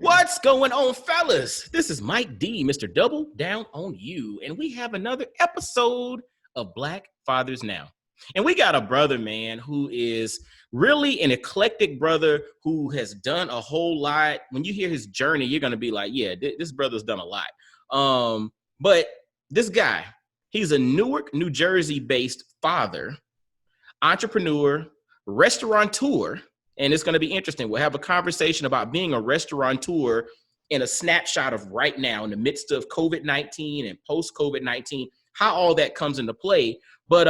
What's going on, fellas? This is Mike D, Mr. Double Down on You, and we have another episode of Black Fathers Now. And we got a brother, man, who is really an eclectic brother who has done a whole lot. When you hear his journey, you're going to be like, yeah, this brother's done a lot. But this guy, he's a Newark, New Jersey-based father, entrepreneur, restaurateur, and it's going to be interesting. We'll have a conversation about being a restaurateur in a snapshot of right now in the midst of COVID-19 and post-COVID-19, how all that comes into play. But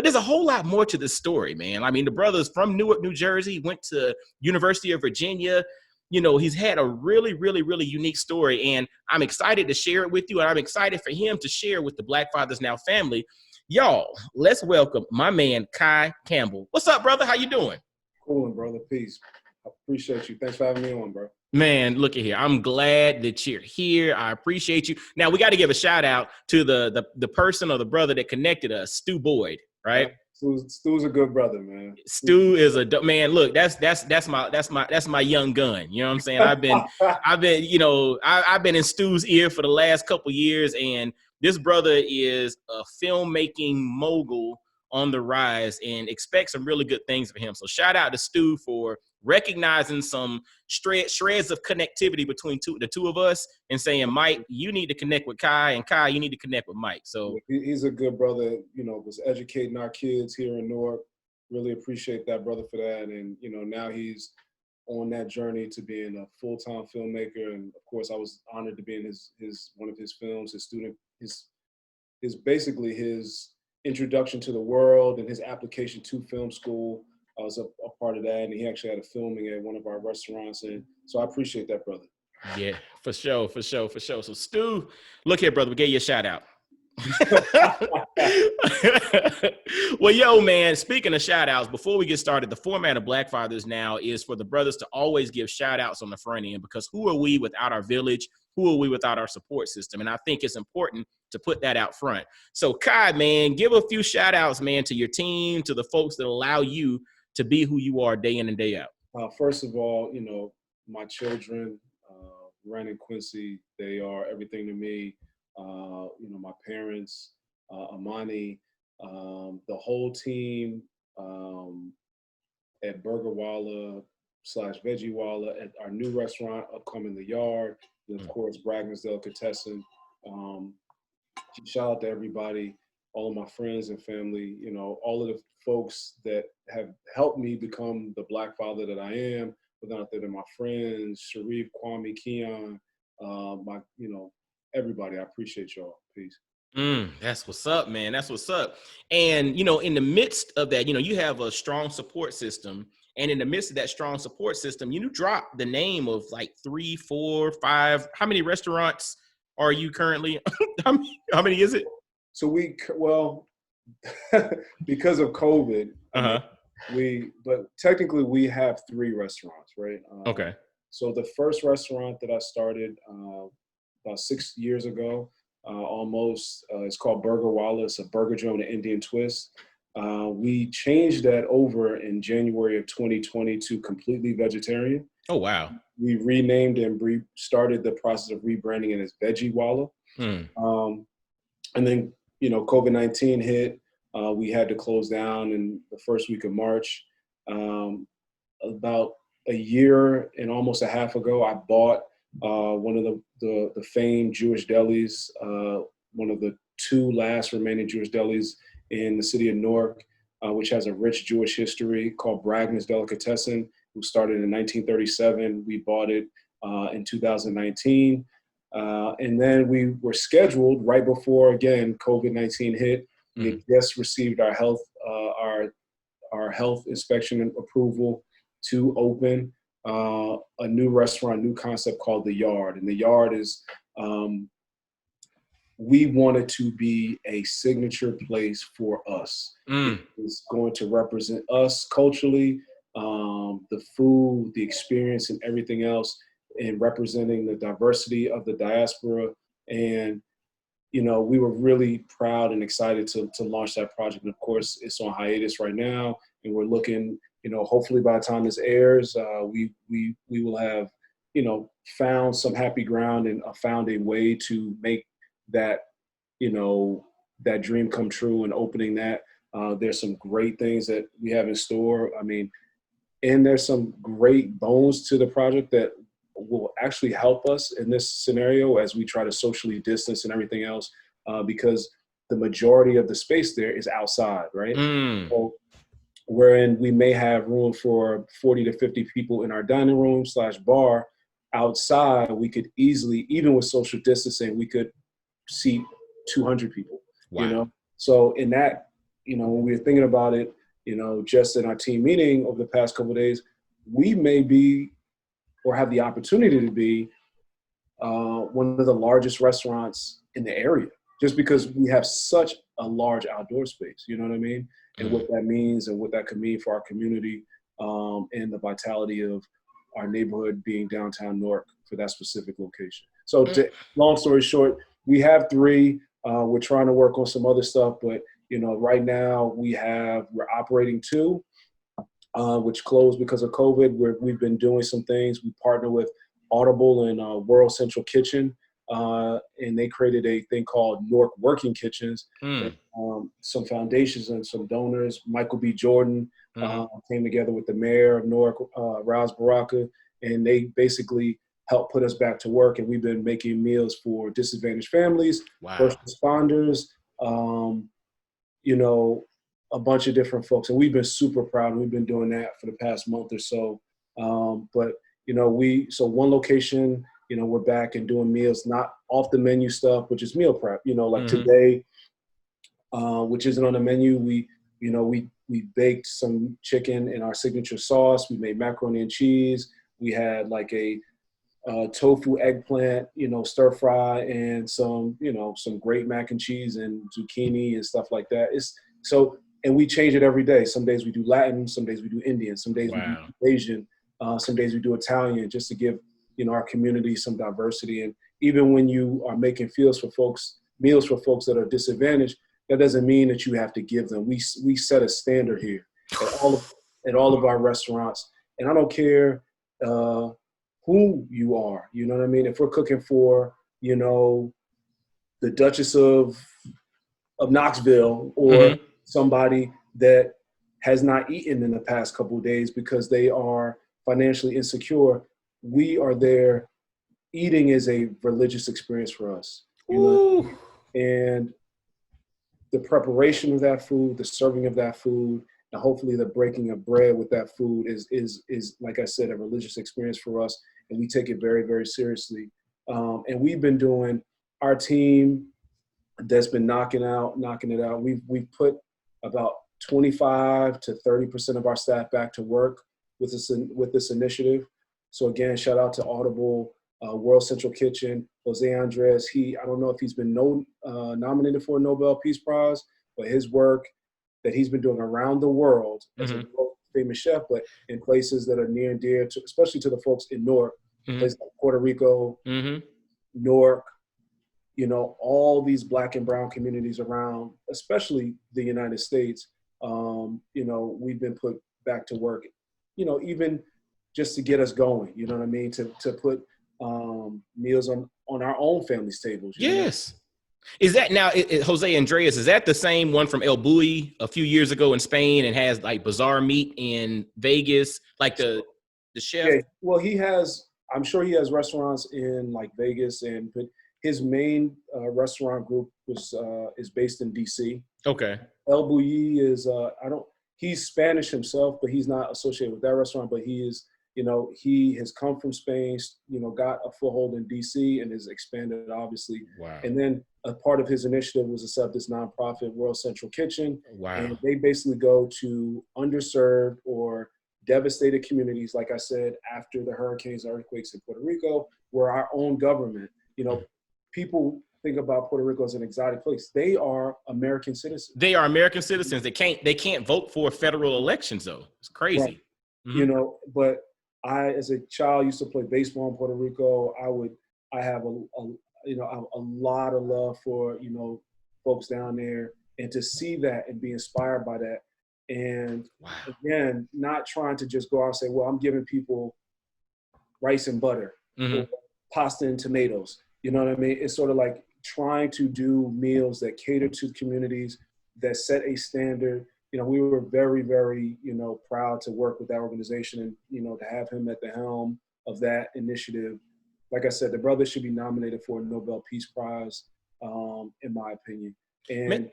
there's a whole lot more to this story, man. I mean, the brother's from Newark, New Jersey, went to University of Virginia. You know, he's had a really, really, really unique story, and I'm excited to share it with you, and I'm excited for him to share with the Black Fathers Now family. Y'all, let's welcome my man, Kai Campbell. What's up, brother? How you doing? Cool, brother. Peace. I appreciate you. Thanks for having me on, bro. Man, look at here. I'm glad that you're here. I appreciate you. Now, we got to give a shout out to the person or the brother that connected us, Stu Boyd, right? Yeah, Stu's a good brother, man. Stu is a man. Look, that's my young gun. You know what I'm saying? I've been in Stu's ear for the last couple years, and this brother is a filmmaking mogul on the rise, and expect some really good things for him. So shout out to Stu for recognizing some shreds of connectivity between the two of us and saying, Mike, you need to connect with Kai, and Kai, you need to connect with Mike. So he's a good brother, was educating our kids here in Newark. Really appreciate that brother for that. And, now he's on that journey to being a full-time filmmaker. And of course, I was honored to be in his one of his films, his basically his introduction to the world and his application to film school. I was a part of that, and he actually had a filming at one of our restaurants, and so I appreciate that, brother. Yeah, for sure. So Stu, look here, brother, we gave you a shout out. Well, yo, man, speaking of shout outs, before we get started, the format of Black Fathers Now is for the brothers to always give shout outs on the front end, because who are we without our village? Who are we without our support system? And I think it's important to put that out front. So Kai, man, give a few shout outs, man, to your team, to the folks that allow you to be who you are day in and day out. First of all, my children, Ren and Quincy, they are everything to me. My parents, Amani, the whole team at Burger Walla / Veggie Walla, at our new restaurant upcoming, The Yard, and of course, Bragner's Delicatessen. Shout out to everybody, all of my friends and family, all of the folks that have helped me become the Black father that I am. Without that, my friends, Sharif, Kwame, Keon, everybody. I appreciate y'all. Peace. That's what's up, man. That's what's up. And, in the midst of that, you have a strong support system. And in the midst of that strong support system, you drop the name of like 3, 4, 5. How many restaurants are you currently? How many is it? So because of COVID, but technically we have 3 restaurants, right? Okay. So the first restaurant that I started about 6 years ago, almost, it's called Burger Walla. It's a burger joint, an Indian twist. We changed that over in January of 2020 to completely vegetarian. Oh, wow. We renamed and started the process of rebranding it as Veggie Walla. And then, COVID-19 hit. We had to close down in the first week of March. About a year and almost a half ago, I bought one of the famed Jewish delis, one of the 2 last remaining Jewish delis in the city of Newark, which has a rich Jewish history, called Bragner's Delicatessen, who started in 1937. We bought it in 2019. And then we were scheduled right before, again, COVID-19 hit. We just received our health inspection and approval to open a new restaurant, new concept called The Yard. And The Yard is, we wanted to be a signature place for us. It's going to represent us culturally, the food, the experience, and everything else, and representing the diversity of the diaspora. And we were really proud and excited to launch that project. And of course, it's on hiatus right now, and we're looking, hopefully by the time this airs, we will have found some happy ground and found a way to make that, that dream come true and opening that. There's some great things that we have in store. I mean, and there's some great bones to the project that will actually help us in this scenario as we try to socially distance and everything else, because the majority of the space there is outside, right? So, wherein we may have room for 40 to 50 people in our dining room / bar. Outside, we could easily, even with social distancing, we could seat 200 people, Wow. So in that, when we were thinking about it, just in our team meeting over the past couple of days, we may be or have the opportunity to be one of the largest restaurants in the area, just because we have such a large outdoor space, you know what I mean? And what that means and what that could mean for our community, and the vitality of our neighborhood being downtown Newark for that specific location. So long story short, we have 3. We're trying to work on some other stuff, but right now we're operating 2, which closed because of COVID. We've been doing some things. We partner with Audible and World Central Kitchen, and they created a thing called Newark Working Kitchens. And, some foundations and some donors, Michael B. Jordan, came together with the mayor of Newark, Raz Baraka, and they basically helped put us back to work. And we've been making meals for disadvantaged families, first responders, a bunch of different folks. And we've been super proud. And we've been doing that for the past month or so. But so one location, we're back and doing meals, not off the menu stuff, which is meal prep, like today, which isn't on the menu. We baked some chicken in our signature sauce. We made macaroni and cheese. We had like a tofu eggplant, stir fry, and some great mac and cheese and zucchini and stuff like that. And we change it every day. Some days we do Latin, some days we do Indian, some days we do Asian, some days we do Italian, just to give our community some diversity. And even when you are making meals for folks that are disadvantaged, that doesn't mean that you have to give them. We set a standard here at all of our restaurants, and I don't care who you are. You know what I mean? If we're cooking for the Duchess of Knoxville, or somebody that has not eaten in the past couple of days because they are financially insecure, we are there. Eating is a religious experience for us, and the preparation of that food, the serving of that food, and hopefully the breaking of bread with that food is like I said, a religious experience for us, and we take it very, very seriously. And we've been doing, our team that's been knocking it out. We've put about 25 to 30% of our staff back to work with this initiative. So again, shout out to Audible, World Central Kitchen, Jose Andres. I don't know if he's been nominated for a Nobel Peace Prize, but his work that he's been doing around the world as a famous chef, but in places that are near and dear to, especially to the folks in Newark, places like Puerto Rico, Newark, all these Black and brown communities around, especially the United States. We've been put back to work, even just to get us going, you know what I mean? To put meals on our own family's tables. Yes. Is that now, Jose Andreas, is that the same one from El Bulli a few years ago in Spain, and has like bizarre meat in Vegas, like the chef? Yeah, well, I'm sure he has restaurants in like Vegas, but his main restaurant group is based in DC. Okay. El Bulli is, he's Spanish himself, but he's not associated with that restaurant, but he is, he has come from Spain, got a foothold in DC and has expanded, obviously. Wow. And then a part of his initiative was to set up this nonprofit, World Central Kitchen. Wow. And they basically go to underserved or devastated communities, like I said, after the hurricanes, earthquakes in Puerto Rico, where our own government, people think about Puerto Rico as an exotic place. They are American citizens. They are American citizens. They can't vote for federal elections, though. It's crazy. Right. But I, as a child, used to play baseball in Puerto Rico. I have a lot of love for, folks down there, and to see that and be inspired by that. And again, not trying to just go out and say, well, I'm giving people rice and butter. or pasta and tomatoes. You know what I mean? It's sort of like trying to do meals that cater to communities, that set a standard. You know, we were very, very, you know, proud to work with that organization and, you know, to have him at the helm of that initiative. Like I said, the brother should be nominated for a Nobel Peace Prize, in my opinion. And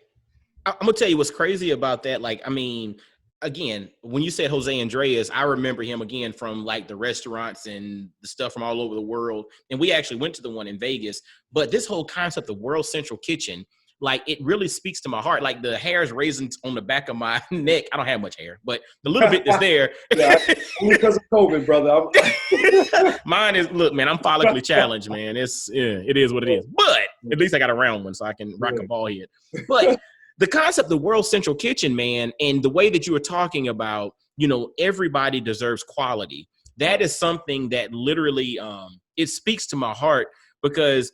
I'm gonna tell you what's crazy about that. Like, I mean, again, when you said Jose Andres, I remember him again from like the restaurants and the stuff from all over the world. And we actually went to the one in Vegas. But this whole concept of World Central Kitchen, like, it really speaks to my heart. Like, the hair's raising on the back of my neck. I don't have much hair, but the little bit that's there. Yeah, only because of COVID, brother. Mine is, look, man, I'm follically challenged, man. It is what it is. But at least I got a round one so I can rock a ball head. But the concept of World Central Kitchen, man, and the way that you were talking about, you know, everybody deserves quality. That is something that literally, it speaks to my heart, because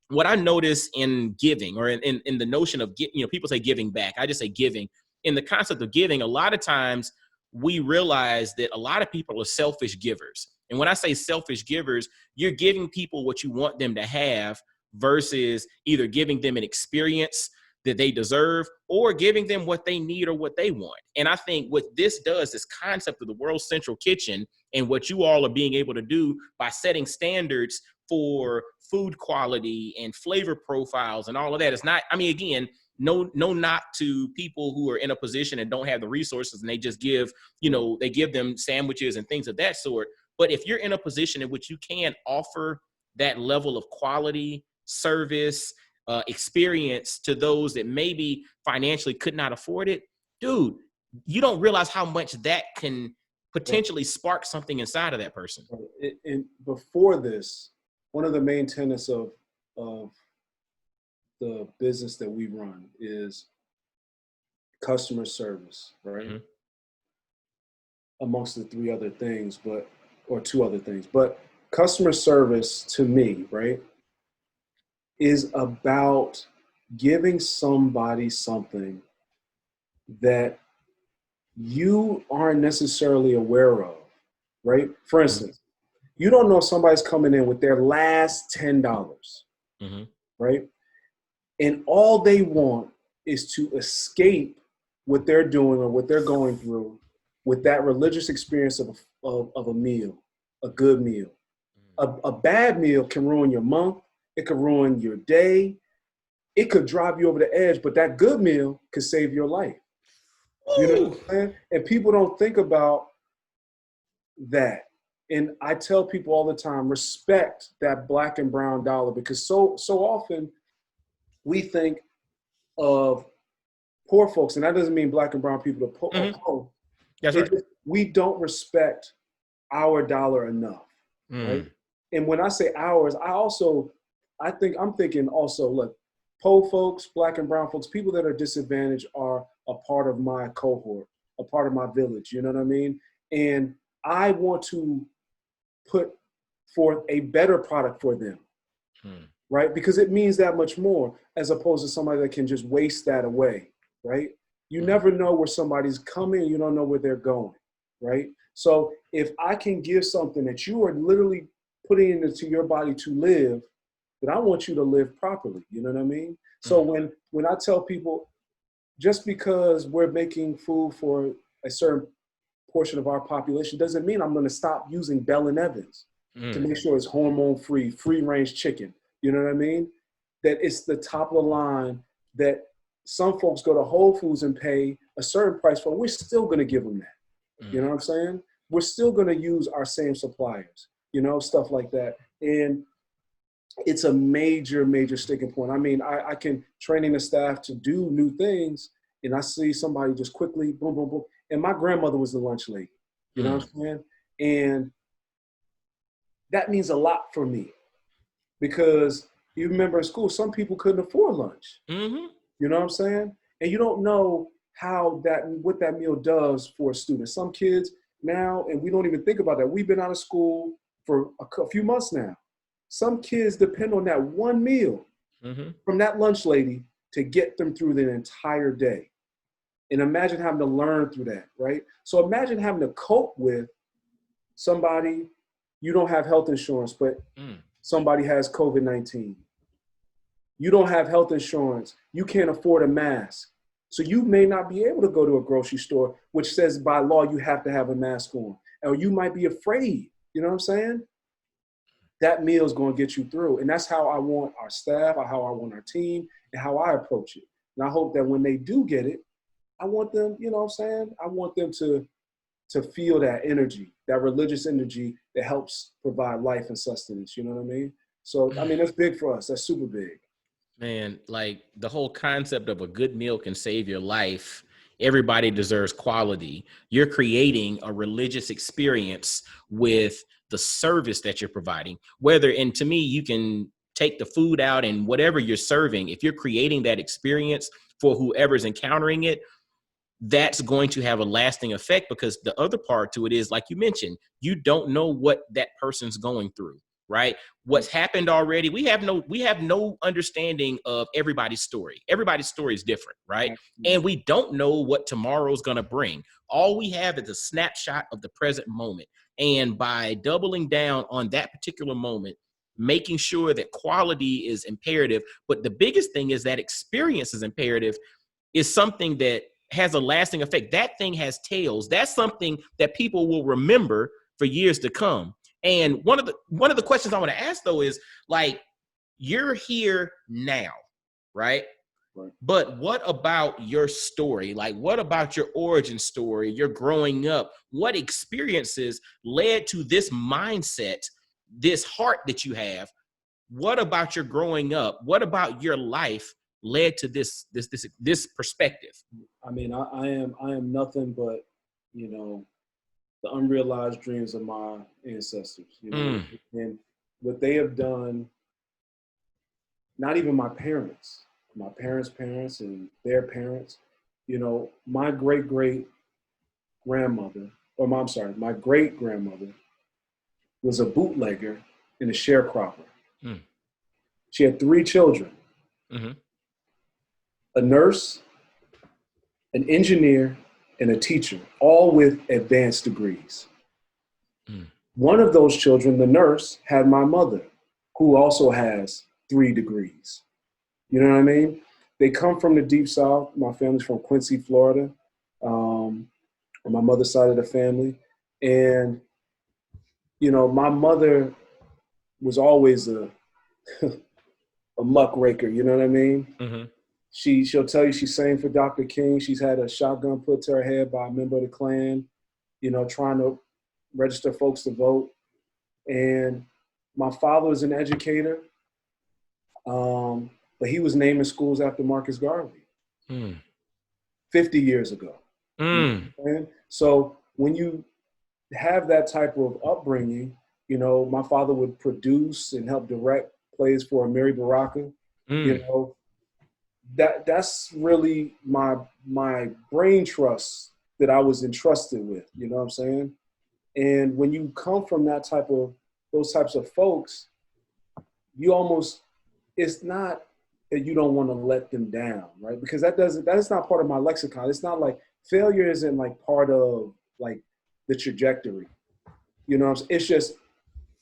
what I notice in giving, or in the notion of, you know, people say giving back. I just say giving. In the concept of giving, a lot of times we realize that a lot of people are selfish givers. And when I say selfish givers, you're giving people what you want them to have versus either giving them an experience that they deserve or giving them what they need or what they want. And I think what this does, this concept of the World Central Kitchen, and what you all are being able to do by setting standards for food quality and flavor profiles and all of that, is not, I mean, again, no knock to people who are in a position and don't have the resources and they just give, you know, they give them sandwiches and things of that sort. But if you're in a position in which you can offer that level of quality, service, experience to those that maybe financially could not afford it, dude, you don't realize how much that can potentially spark something inside of that person. And before this, one of the main tenets of the business that we run is customer service, right? Mm-hmm. Amongst the two other things, but customer service to me, right, is about giving somebody something that you aren't necessarily aware of, right? For instance, you don't know if somebody's coming in with their last $10, right? And all they want is to escape what they're doing or what they're going through with that religious experience of a meal, a good meal. A bad meal can ruin your month. It could ruin your day. It could drive you over the edge, but that good meal could save your life. You know what I'm saying? And people don't think about that. And I tell people all the time, respect that black and brown dollar, because so often we think of poor folks, and that doesn't mean black and brown people are poor. That's right. We don't respect our dollar enough, right? And when I say ours, I'm thinking also, look, poor folks, black and brown folks, people that are disadvantaged are a part of my cohort, a part of my village, you know what I mean? And I want to put forth a better product for them, right? Because it means that much more, as opposed to somebody that can just waste that away, right? You never know where somebody's coming, you don't know where they're going, right? So if I can give something that you are literally putting into your body to live, then I want you to live properly, you know what I mean? So when I tell people, just because we're making food for a certain portion of our population doesn't mean I'm going to stop using Bell and Evans to make sure it's hormone-free, free-range chicken. You know what I mean? That it's the top of the line that some folks go to Whole Foods and pay a certain price for. We're still going to give them that. You know what I'm saying? We're still going to use our same suppliers, you know, stuff like that. And it's a major, major sticking point. I mean, I can training the staff to do new things, and I see somebody just quickly, boom, boom, boom. And my grandmother was the lunch lady, you know what I'm saying? And that means a lot for me, because you remember in school, some people couldn't afford lunch. You know what I'm saying? And you don't know what that meal does for a student. Some kids now, and we don't even think about that. We've been out of school for a few months now. Some kids depend on that one meal from that lunch lady to get them through the entire day. And imagine having to learn through that, right? So imagine having to cope with somebody, You don't have health insurance, but Mm. somebody has COVID-19. You don't have health insurance. You can't afford a mask. So you may not be able to go to a grocery store, which says by law you have to have a mask on. Or you might be afraid. You know what I'm saying? That meal is going to get you through. And that's how I want our staff, or how I want our team, and how I approach it. And I hope that when they do get it, I want them, you know what I'm saying? I want them to feel that energy, that religious energy that helps provide life and sustenance. You know what I mean? So, I mean, that's big for us. That's super big. Man, like the whole concept of a good meal can save your life. Everybody deserves quality. You're creating a religious experience with the service that you're providing. And to me, you can take the food out and whatever you're serving, if you're creating that experience for whoever's encountering it, that's going to have a lasting effect, because the other part to it is, like you mentioned, you don't know what that person's going through, right? What's happened already. We have no understanding of everybody's story. Everybody's story is different, right? And we don't know what tomorrow's going to bring. All we have is a snapshot of the present moment. And by doubling down on that particular moment, making sure that quality is imperative, but the biggest thing is that experience is imperative, is something that has a lasting effect. That thing has tails. That's something that people will remember for years to come. And one of the questions I want to ask though is, like, you're here now, right? Right. But what about your story? Like, what about your origin story? You're growing up. What experiences led to this mindset, this heart that you have? What about your growing up? What about your life led to this perspective? I mean, I am nothing but, you know, the unrealized dreams of my ancestors, you know, and what they have done, not even my parents' parents and their parents, you know, my great grandmother, my great grandmother was a bootlegger and a sharecropper. She had 3 children, a nurse, an engineer, and a teacher, all with advanced degrees. One of those children, the nurse, had my mother, who also has 3 degrees. You know what I mean? They come from the Deep South. My family's from Quincy, Florida, on my mother's side of the family. And, you know, my mother was always a muckraker, you know what I mean? She'll tell you she sang for Dr. King. She's had a shotgun put to her head by a member of the Klan, you know, trying to register folks to vote. And my father was an educator, but he was naming schools after Marcus Garvey 50 years ago. You know, so when you have that type of upbringing, you know, my father would produce and help direct plays for Mary Baraka. You know, that's really my brain trust that I was entrusted with. You know what I'm saying? And when you come from those types of folks, you almost, it's not that you don't want to let them down, right? Because that is not part of my lexicon. It's not like failure isn't like part of like the trajectory. You know what I'm saying? It's just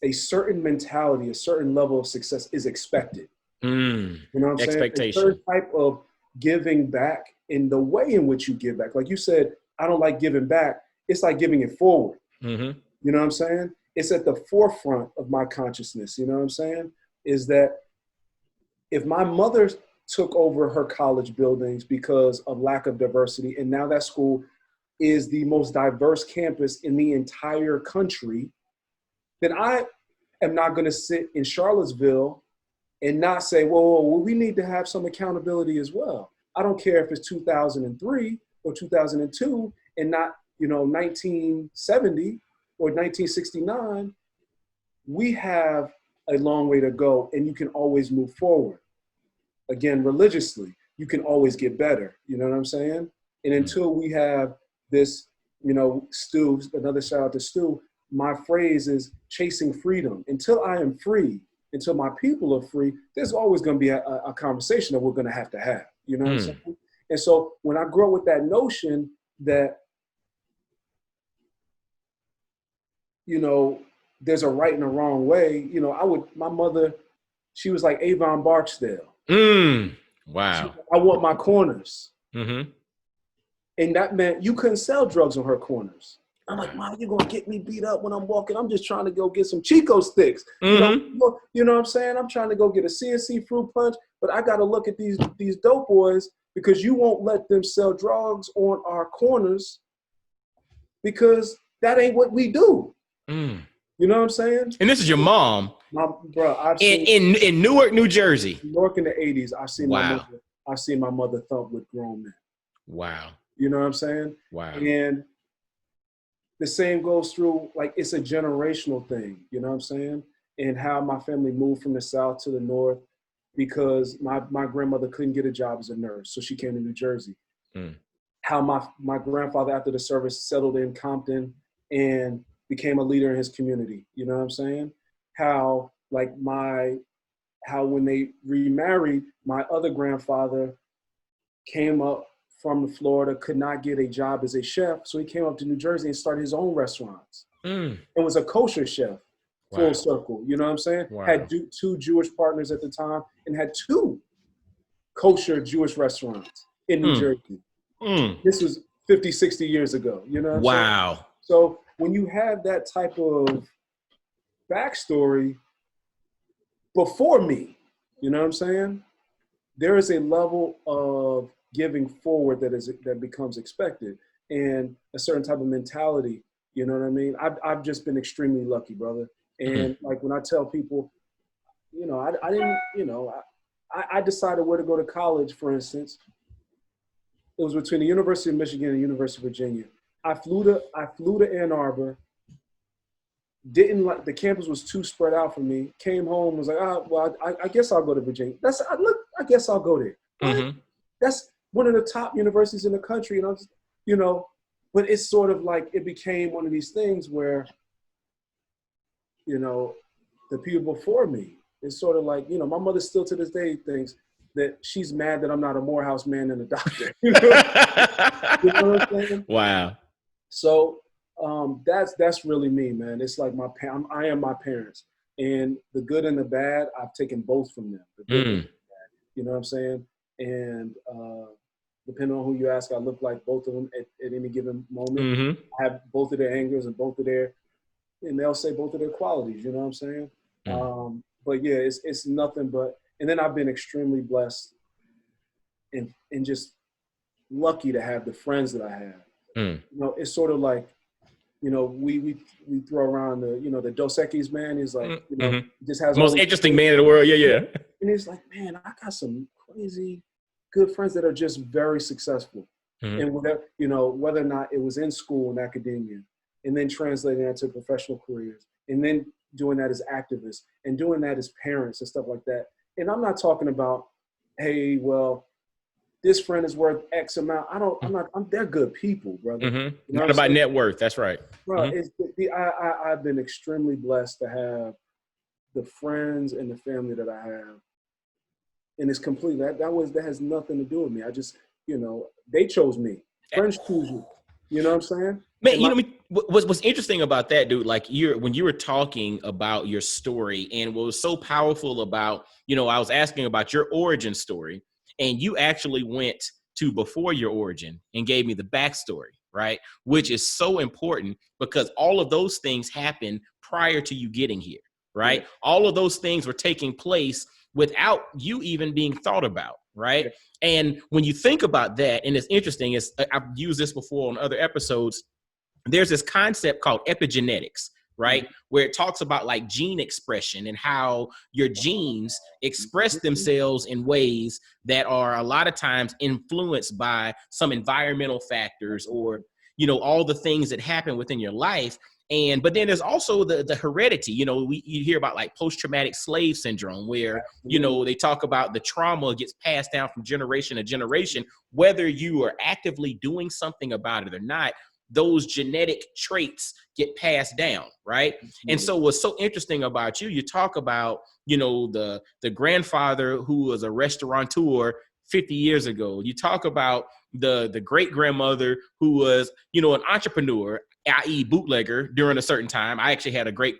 a certain mentality, a certain level of success is expected. You know what I'm saying? Expectation. A certain type of giving back in the way in which you give back. Like you said, I don't like giving back. It's like giving it forward. You know what I'm saying? It's at the forefront of my consciousness. You know what I'm saying? Is that if my mother took over her college buildings because of lack of diversity, and now that school is the most diverse campus in the entire country, then I am not going to sit in Charlottesville and not say, well, we need to have some accountability as well. I don't care if it's 2003 or 2002 and not, you know, 1970 or 1969. We have a long way to go, and you can always move forward. Again, religiously, you can always get better. You know what I'm saying? And until we have this, you know, Stu, another shout out to Stu, my phrase is chasing freedom. Until I am free, until my people are free, there's always going to be a conversation that we're going to have. You know what I'm saying? And so when I grow up with that notion that, you know, there's a right and a wrong way. You know, my mother, she was like Avon Barksdale. Wow. I want my corners. Mm-hmm. And that meant you couldn't sell drugs on her corners. I'm like, Wow. Mom, you're gonna get me beat up when I'm walking. I'm just trying to go get some Chico sticks. Mm-hmm. You know what I'm saying? I'm trying to go get a CNC fruit punch, but I gotta look at these dope boys because you won't let them sell drugs on our corners because that ain't what we do. Mm. You know what I'm saying? And this is your mom. Bro, I've seen in Newark, New Jersey. Newark in the 80s. Wow. I've seen my mother thump with grown men. Wow. You know what I'm saying? Wow. And the same goes through, like, it's a generational thing, you know what I'm saying? And how my family moved from the South to the North because my grandmother couldn't get a job as a nurse, so she came to New Jersey. Mm. How my grandfather, after the service, settled in Compton and became a leader in his community, you know what I'm saying? How when they remarried, my other grandfather came up from Florida, could not get a job as a chef. So he came up to New Jersey and started his own restaurants. And was a kosher chef, full circle. You know what I'm saying? Wow. Had two Jewish partners at the time and had 2 kosher Jewish restaurants in New Jersey. This was 50, 60 years ago. You know what I'm saying? So when you have that type of backstory before me, you know what I'm saying? There is a level of giving forward that becomes expected, and a certain type of mentality. You know what I mean? I've just been extremely lucky, brother. And like when I tell people, you know, I didn't, you know, I decided where to go to college. For instance, it was between the University of Michigan and the University of Virginia. I flew to Ann Arbor. Didn't like the campus was too spread out for me. Came home, was like, well, I guess I'll go to Virginia. I guess I'll go there. Mm-hmm. That's one of the top universities in the country, and I'm just, you know, but it's sort of like it became one of these things where, you know, the people before me, it's sort of like, you know, my mother still to this day thinks that she's mad that I'm not a Morehouse man and a doctor. You know what I'm saying? Wow. So that's really me, man. It's like I am my parents, and the good and the bad, I've taken both from them. The good and the bad, you know what I'm saying? And depending on who you ask, I look like both of them at any given moment. I have both of their angers and and they'll say both of their qualities, you know what I'm saying? But yeah, it's nothing but, and then I've been extremely blessed and just lucky to have the friends that I have. You know, it's sort of like, you know, we throw around the Dos Equis man. He's like, you know, just has most interesting man in the world. Yeah. And he's like, man, I got some crazy good friends that are just very successful. And whatever, you know, whether or not it was in school and academia, and then translating that to professional careers, and then doing that as activists, and doing that as parents and stuff like that. And I'm not talking about, hey, well, this friend is worth X amount. They're good people, brother. You know not about net worth. That's right. Bro, I've been extremely blessed to have the friends and the family that I have. And it's complete. That has nothing to do with me. I just, you know, they chose me. Friends choose you. You know what I'm saying? Man, you know what's interesting about that, dude, like when you were talking about your story, and what was so powerful about, you know, I was asking about your origin story, and you actually went to before your origin and gave me the backstory, right? Which is so important because all of those things happened prior to you getting here, right? Yeah. All of those things were taking place without you even being thought about, right? Yeah. And when you think about that, and it's interesting, I've used this before on other episodes, there's this concept called epigenetics, right? Where it talks about like gene expression and how your genes express themselves in ways that are a lot of times influenced by some environmental factors or, you know, all the things that happen within your life. But then there's also the heredity. You know, you hear about like post-traumatic slave syndrome where, you know, they talk about the trauma gets passed down from generation to generation, whether you are actively doing something about it or not. Those genetic traits get passed down, right? And so what's so interesting about you talk about, you know, the grandfather who was a restaurateur 50 years ago. You talk about the great grandmother who was, you know, an entrepreneur. i.e. bootlegger during a certain time. I actually had a great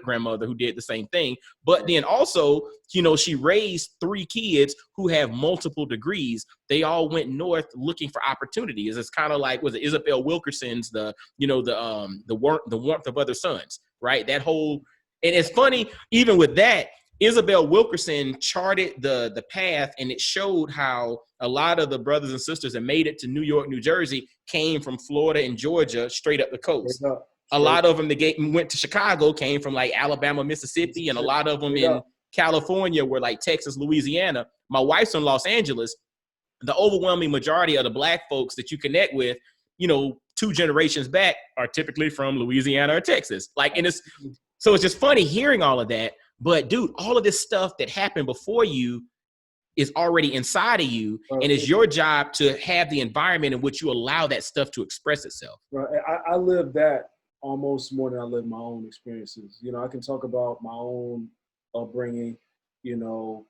grandmother who did the same thing. But then also, she raised 3 kids who have multiple degrees. They all went north looking for opportunities. It's kind of like, was it Isabel Wilkerson's, the warmth of other suns, right? That whole, and it's funny, even with that, Isabel Wilkerson charted the path, and it showed how a lot of the brothers and sisters that made it to New York, New Jersey came from Florida and Georgia straight up the coast. A lot of them that went to Chicago came from like Alabama, Mississippi, and a lot of them in California were like Texas, Louisiana. My wife's in Los Angeles. The overwhelming majority of the Black folks that you connect with, 2 generations back, are typically from Louisiana or Texas. So it's just funny hearing all of that. But dude, all of this stuff that happened before you is already inside of you, and it's your job to have the environment in which you allow that stuff to express itself. Right. I live that almost more than I live my own experiences. I can talk about my own upbringing, the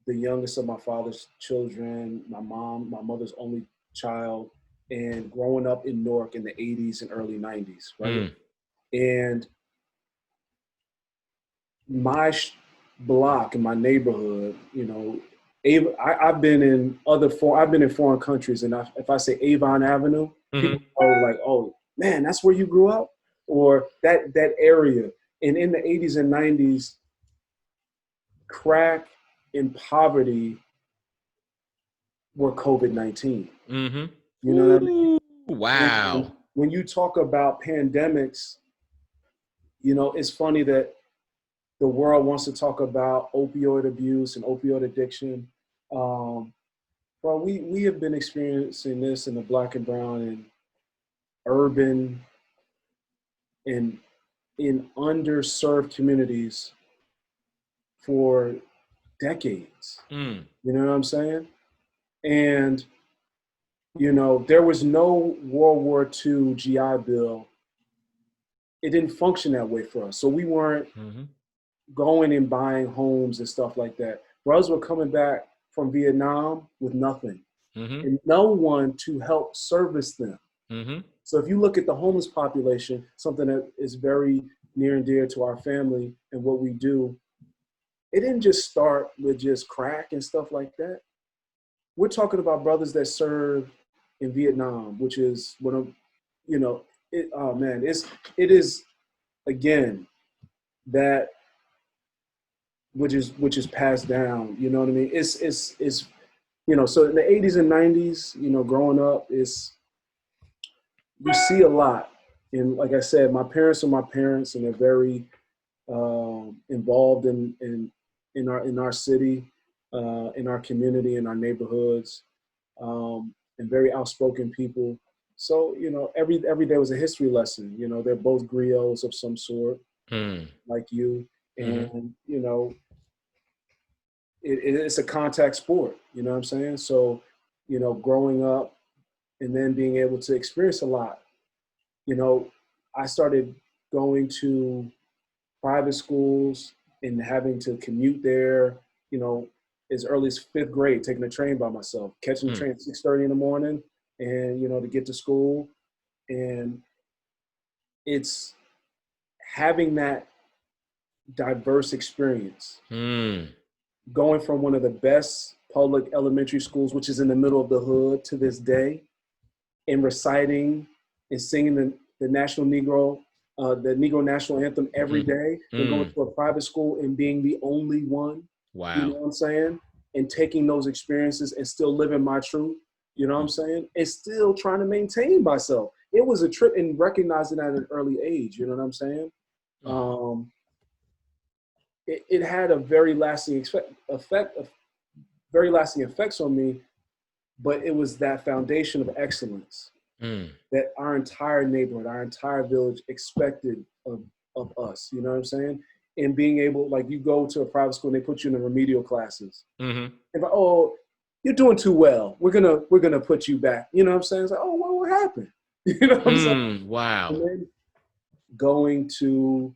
youngest of my father's children, my mother's only child, and growing up in Newark in the 80s and early 90s, right? And my block in my neighborhood, I've been in foreign countries, and if I say Avon Avenue, people are like, "Oh man, that's where you grew up," or that area. And in the 80s and 90s, crack and poverty were COVID-19. Mm-hmm. You know what I mean? Wow. And when you talk about pandemics, it's funny that the world wants to talk about opioid abuse and opioid addiction. Well, we have been experiencing this in the Black and brown and urban and in underserved communities for decades. You know what I'm saying? And, there was no World War II GI Bill. It didn't function that way for us. So we weren't going and buying homes and stuff like that. Brothers were coming back from Vietnam with nothing and no one to help service them. So if you look at the homeless population, something that is very near and dear to our family and what we do, it didn't just start with just crack and stuff like that. We're talking about brothers that served in Vietnam, which is one of, it is again, that which is passed down, you know what I mean? It's so in the 80s and 90s, growing up, you see a lot. And like I said, my parents are my parents, and they're very involved in our city, in our community, in our neighborhoods, and very outspoken people. So, every day was a history lesson. They're both griots of some sort, like you. And, it's a contact sport, you know what I'm saying? So, growing up and then being able to experience a lot, I started going to private schools and having to commute there, as early as 5th grade, taking the train by myself, catching the train at 6:30 in the morning and, to get to school. And it's having that diverse experience. Going from one of the best public elementary schools, which is in the middle of the hood to this day, and reciting and singing the Negro National Anthem every day, and going to a private school and being the only one. Wow. You know what I'm saying? And taking those experiences and still living my truth. You know what I'm saying? And still trying to maintain myself. It was a trip, and recognizing that at an early age. You know what I'm saying? It had a very lasting effects on me, but it was that foundation of excellence that our entire neighborhood, our entire village expected of us. You know what I'm saying? And being able, like, you go to a private school and they put you in the remedial classes. And like, oh, you're doing too well. We're gonna put you back. You know what I'm saying? It's like, oh, what happened? You know what I'm saying? Wow. And then going to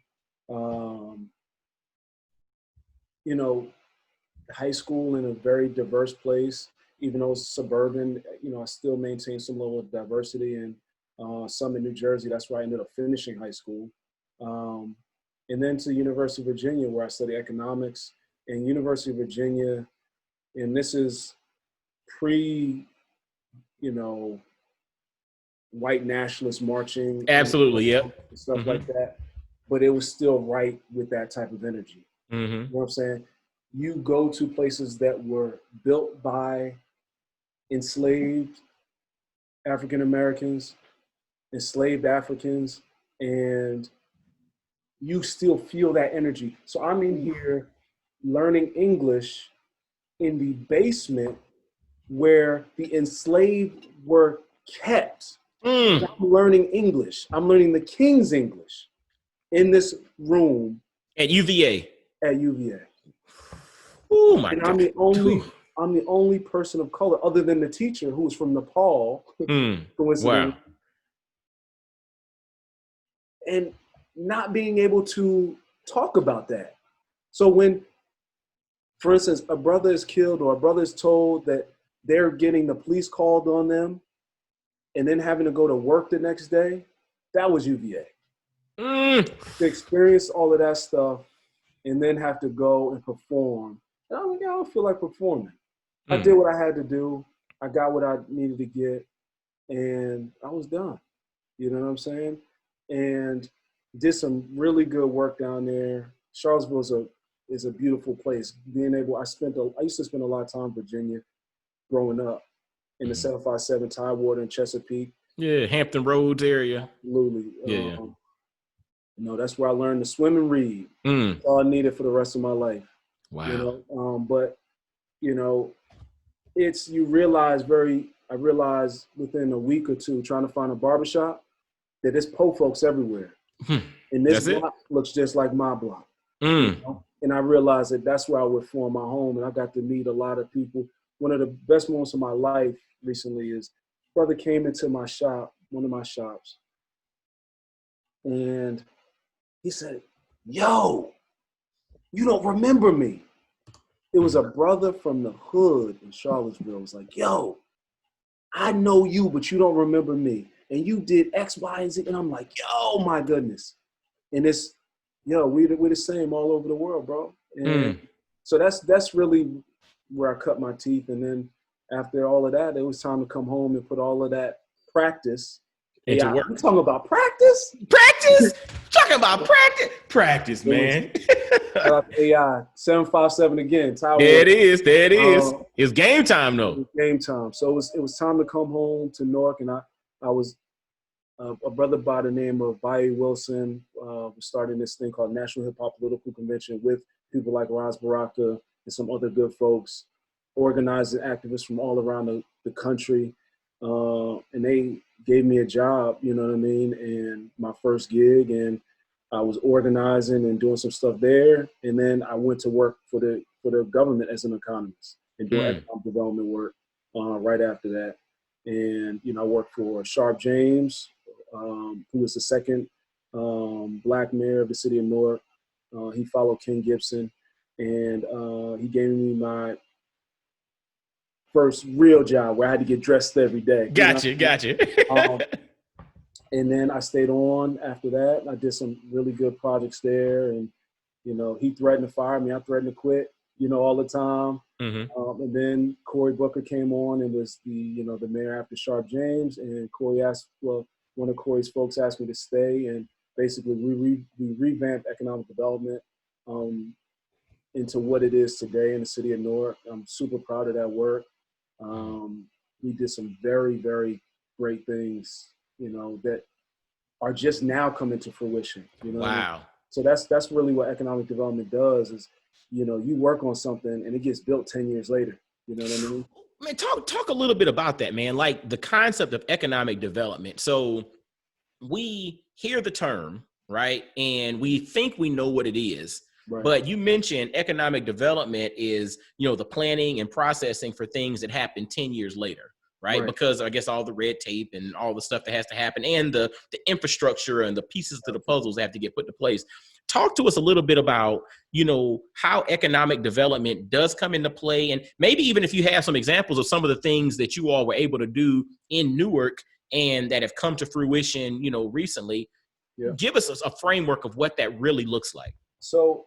high school in a very diverse place, even though it's suburban, I still maintain some level of diversity. And Summit, New Jersey. That's where I ended up finishing high school. And then to University of Virginia, where I studied economics. And University of Virginia, and this is pre, white nationalist marching. Absolutely, yep. And stuff like that. But it was still right with that type of energy. You know what I'm saying? You go to places that were built by enslaved African Americans, enslaved Africans, and you still feel that energy. So I'm in here learning English in the basement where the enslaved were kept. I'm learning English. I'm learning the King's English in this room at UVA. At UVA. Oh my God! I'm the only person of color, other than the teacher who was from Nepal. Wow. And not being able to talk about that. So when, for instance, a brother is killed or a brother is told that they're getting the police called on them and then having to go to work the next day, that was UVA. To experience all of that stuff and then have to go and perform. And I'm like, I don't feel like performing. I did what I had to do. I got what I needed to get, and I was done. You know what I'm saying? And did some really good work down there. Charlottesville is a beautiful place. I used to spend a lot of time in Virginia growing up in the 757 Tidewater and Chesapeake. Yeah, Hampton Roads area. Absolutely. Yeah. That's where I learned to swim and read. That's all I needed for the rest of my life. Wow. But I realized within a week or two trying to find a barbershop that there's po folks everywhere. And this block looks just like my block. And I realized that that's where I would form my home. And I got to meet a lot of people. One of the best moments of my life recently is brother came into my shop, one of my shops, and he said, "Yo, you don't remember me." It was a brother from the hood in Charlottesville. It was like, "Yo, I know you, but you don't remember me. And you did X, Y, and Z." And I'm like, "Yo, my goodness." And it's, we're the same all over the world, bro. And so that's really where I cut my teeth. And then after all of that, it was time to come home and put all of that practice into work. We're talking about practice? Practice? Talking about practice? Practice, man. AI 757 again. There it is. It's game time though. Game time. So it was time to come home to Newark, and I was a brother by the name of Baye Wilson was starting this thing called National Hip Hop Political Convention with people like Raz Baraka and some other good folks, organizing activists from all around the country. And they gave me a job, you know what I mean? And my first gig, and I was organizing and doing some stuff there. And then I went to work for the government as an economist and doing economic development work right after that. And, I worked for Sharp James, who was the second Black mayor of the city of Newark. He followed Ken Gibson, and he gave me my first real job where I had to get dressed every day. Gotcha. And then I stayed on after that. I did some really good projects there, and he threatened to fire me. I threatened to quit, all the time. And then Cory Booker came on and was the mayor after Sharp James, and one of Cory's folks asked me to stay, and basically we revamped economic development into what it is today in the city of Newark. I'm super proud of that work. We did some very, very great things, that are just now coming to fruition. Wow. So that's really what economic development does is, you work on something and it gets built 10 years later. You know what I mean? Man, talk a little bit about that, man. Like the concept of economic development. So we hear the term, right? And we think we know what it is. Right. But you mentioned economic development is, the planning and processing for things that happen 10 years later, right? Because I guess all the red tape and all the stuff that has to happen and the infrastructure and the pieces to the puzzles have to get put into place. Talk to us a little bit about, how economic development does come into play. And maybe even if you have some examples of some of the things that you all were able to do in Newark and that have come to fruition, recently. Yeah. Give us a framework of what that really looks like. So,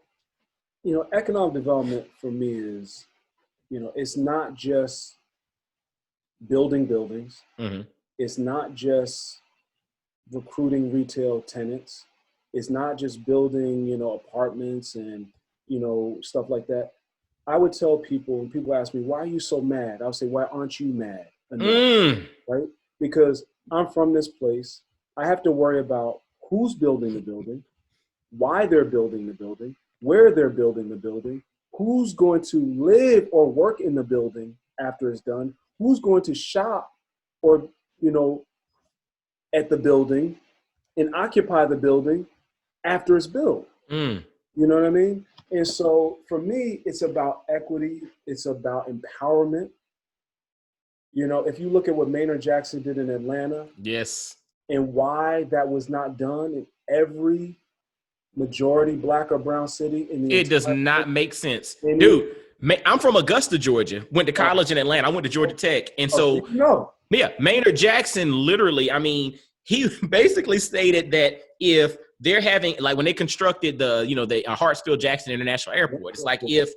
economic development for me is, it's not just building buildings. Mm-hmm. It's not just recruiting retail tenants. It's not just building, apartments and, stuff like that. I would tell people, when people ask me, why are you so mad? I would say, why aren't you mad enough? Right? Because I'm from this place. I have to worry about who's building the building, why they're building the building, where they're building the building, who's going to live or work in the building after it's done, who's going to shop or, at the building and occupy the building after it's built. You know what I mean? And so for me, it's about equity. It's about empowerment. If you look at what Maynard Jackson did in Atlanta. Yes. And why that was not done in every majority Black or brown city in the It does not make sense. Dude, I'm from Augusta, Georgia. Went to college in Atlanta. I went to Georgia Tech. And so, Maynard Jackson literally, he basically stated that if they're having, like when they constructed the Hartsfield-Jackson International Airport, it's like if,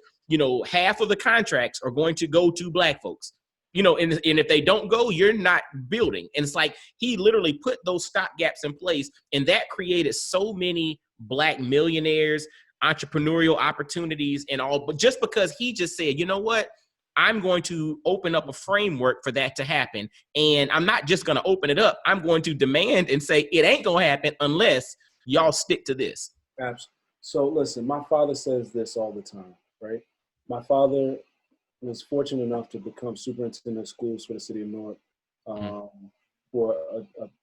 half of the contracts are going to go to Black folks, and if they don't go, you're not building. And it's like he literally put those stopgaps in place, and that created so many Black millionaires, entrepreneurial opportunities and all, but just because he just said, you know what, I'm going to open up a framework for that to happen. And I'm not just going to open it up. I'm going to demand and say it ain't going to happen unless y'all stick to this. Absolutely. So listen, my father says this all the time, right? My father was fortunate enough to become superintendent of schools for the city of Newark for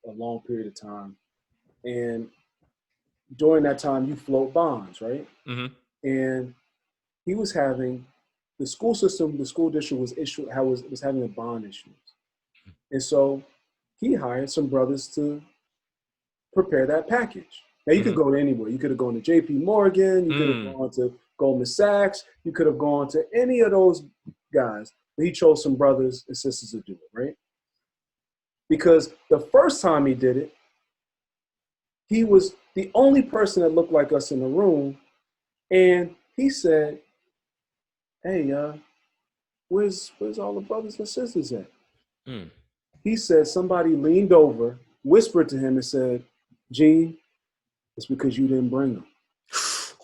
a long period of time. And during that time, you float bonds, right? Mm-hmm. And he was having the school system, the school district was having a bond issuance. And so he hired some brothers to prepare that package. Now you could go to anywhere. You could have gone to JP Morgan, you could have gone to Goldman Sachs, you could have gone to any of those guys. But he chose some brothers and sisters to do it, right? Because the first time he did it, he was the only person that looked like us in the room. And he said, hey, where's all the brothers and sisters at? He said somebody leaned over, whispered to him and said, Gene, it's because you didn't bring them.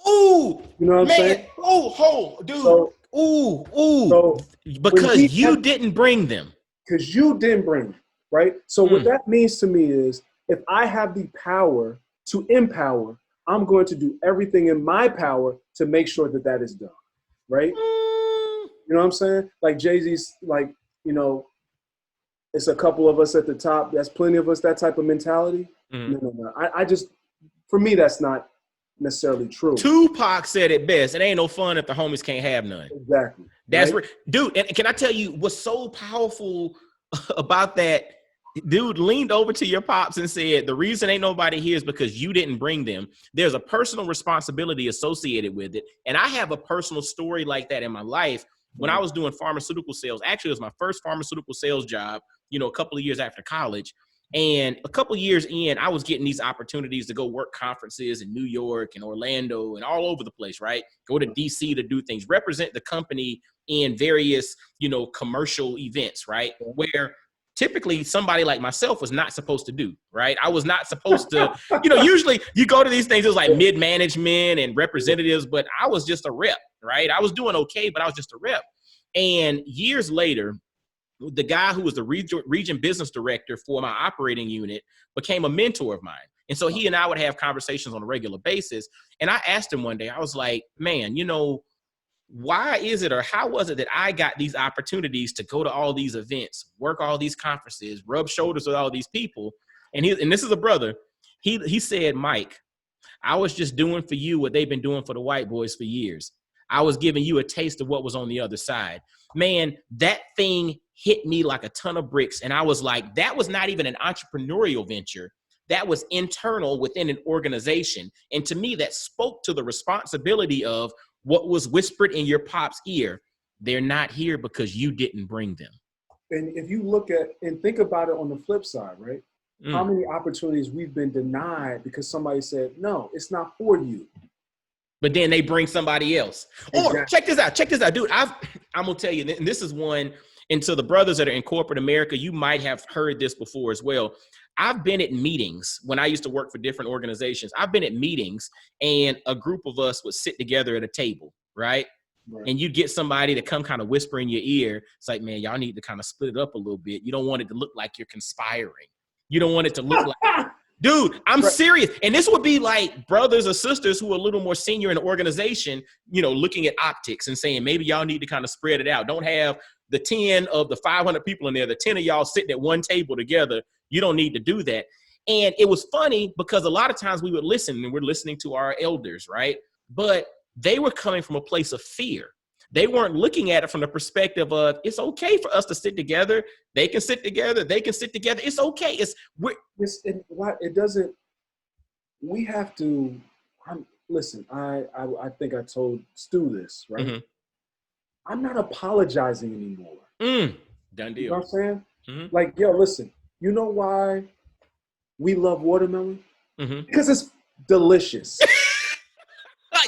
Ooh, you know what I'm saying? Ooh, dude. So because you didn't bring them. Because you didn't bring them, right? So what that means to me is if I have the power to empower, I'm going to do everything in my power to make sure that that is done, right? You know what I'm saying? Like Jay-Z's, like, it's a couple of us at the top. That's plenty of us, that type of mentality. No. I just, for me, that's not necessarily true. Tupac said it best. It ain't no fun if the homies can't have none. Exactly. That's right. Dude, and can I tell you what's so powerful about that? Dude leaned over to your pops and said, the reason ain't nobody here is because you didn't bring them. There's a personal responsibility associated with it. And I have a personal story like that in my life. When I was doing pharmaceutical sales, actually it was my first pharmaceutical sales job, a couple of years after college. And a couple of years in, I was getting these opportunities to go work conferences in New York and Orlando and all over the place, right? Go to DC to do things, represent the company in various, commercial events, right? Where typically somebody like myself was not supposed to do, right? I was not supposed to, usually you go to these things, it was like mid-management and representatives, but I was just a rep, right? I was doing okay, but I was just a rep. And years later, the guy who was the region business director for my operating unit became a mentor of mine. And so he and I would have conversations on a regular basis. And I asked him one day, I was like, man, why is it or how was it that I got these opportunities to go to all these events, work all these conferences, rub shoulders with all these people? And this is a brother. He said, Mike, I was just doing for you what they've been doing for the white boys for years. I was giving you a taste of what was on the other side. Man, that thing hit me like a ton of bricks. And I was like, that was not even an entrepreneurial venture. That was internal within an organization. And to me, that spoke to the responsibility of what was whispered in your pop's ear. They're not here because you didn't bring them. And if you look at and think about it on the flip side, right? How many opportunities we've been denied because somebody said, no, it's not for you. But then they bring somebody else. Exactly. Or check this out, dude. I'm gonna tell you, and this is one, and to the brothers that are in corporate America, you might have heard this before as well. I've been at meetings when I used to work for different organizations. I've been at meetings and a group of us would sit together at a table, right? And you get somebody to come kind of whisper in your ear. It's like, man, y'all need to kind of split it up a little bit. You don't want it to look like you're conspiring. You don't want it to look like, dude, I'm serious. And this would be like brothers or sisters who are a little more senior in the organization, you know, looking at optics and saying, maybe y'all need to kind of spread it out. Don't have the 10 of the 500 people in there, the 10 of y'all sitting at one table together. You don't need to do that. And it was funny because a lot of times we would listen and we're listening to our elders, right? But they were coming from a place of fear. They weren't looking at it from the perspective of, it's okay for us to sit together. They can sit together. They can sit together. It's okay. It doesn't, we have to, listen, I think I told Stu this, right? Mm-hmm. I'm not apologizing anymore. Done deal. You know what I'm saying? Mm-hmm. Like, yo, listen, you know why we love watermelon? Mm-hmm. Because it's delicious.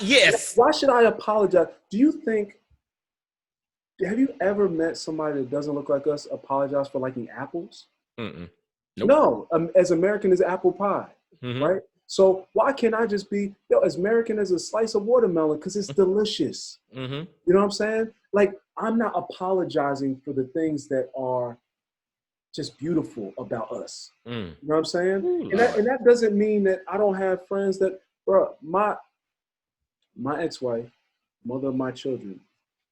Yes. Why should I apologize? Do you think, have you ever met somebody that doesn't look like us apologize for liking apples? Nope. No, as American as apple pie, right? So why can't I just be, as American as a slice of watermelon because it's delicious? You know what I'm saying? Like, I'm not apologizing for the things that are just beautiful about us. You know what I'm saying? Ooh, and that doesn't mean that I don't have friends that, bro, my ex-wife, mother of my children,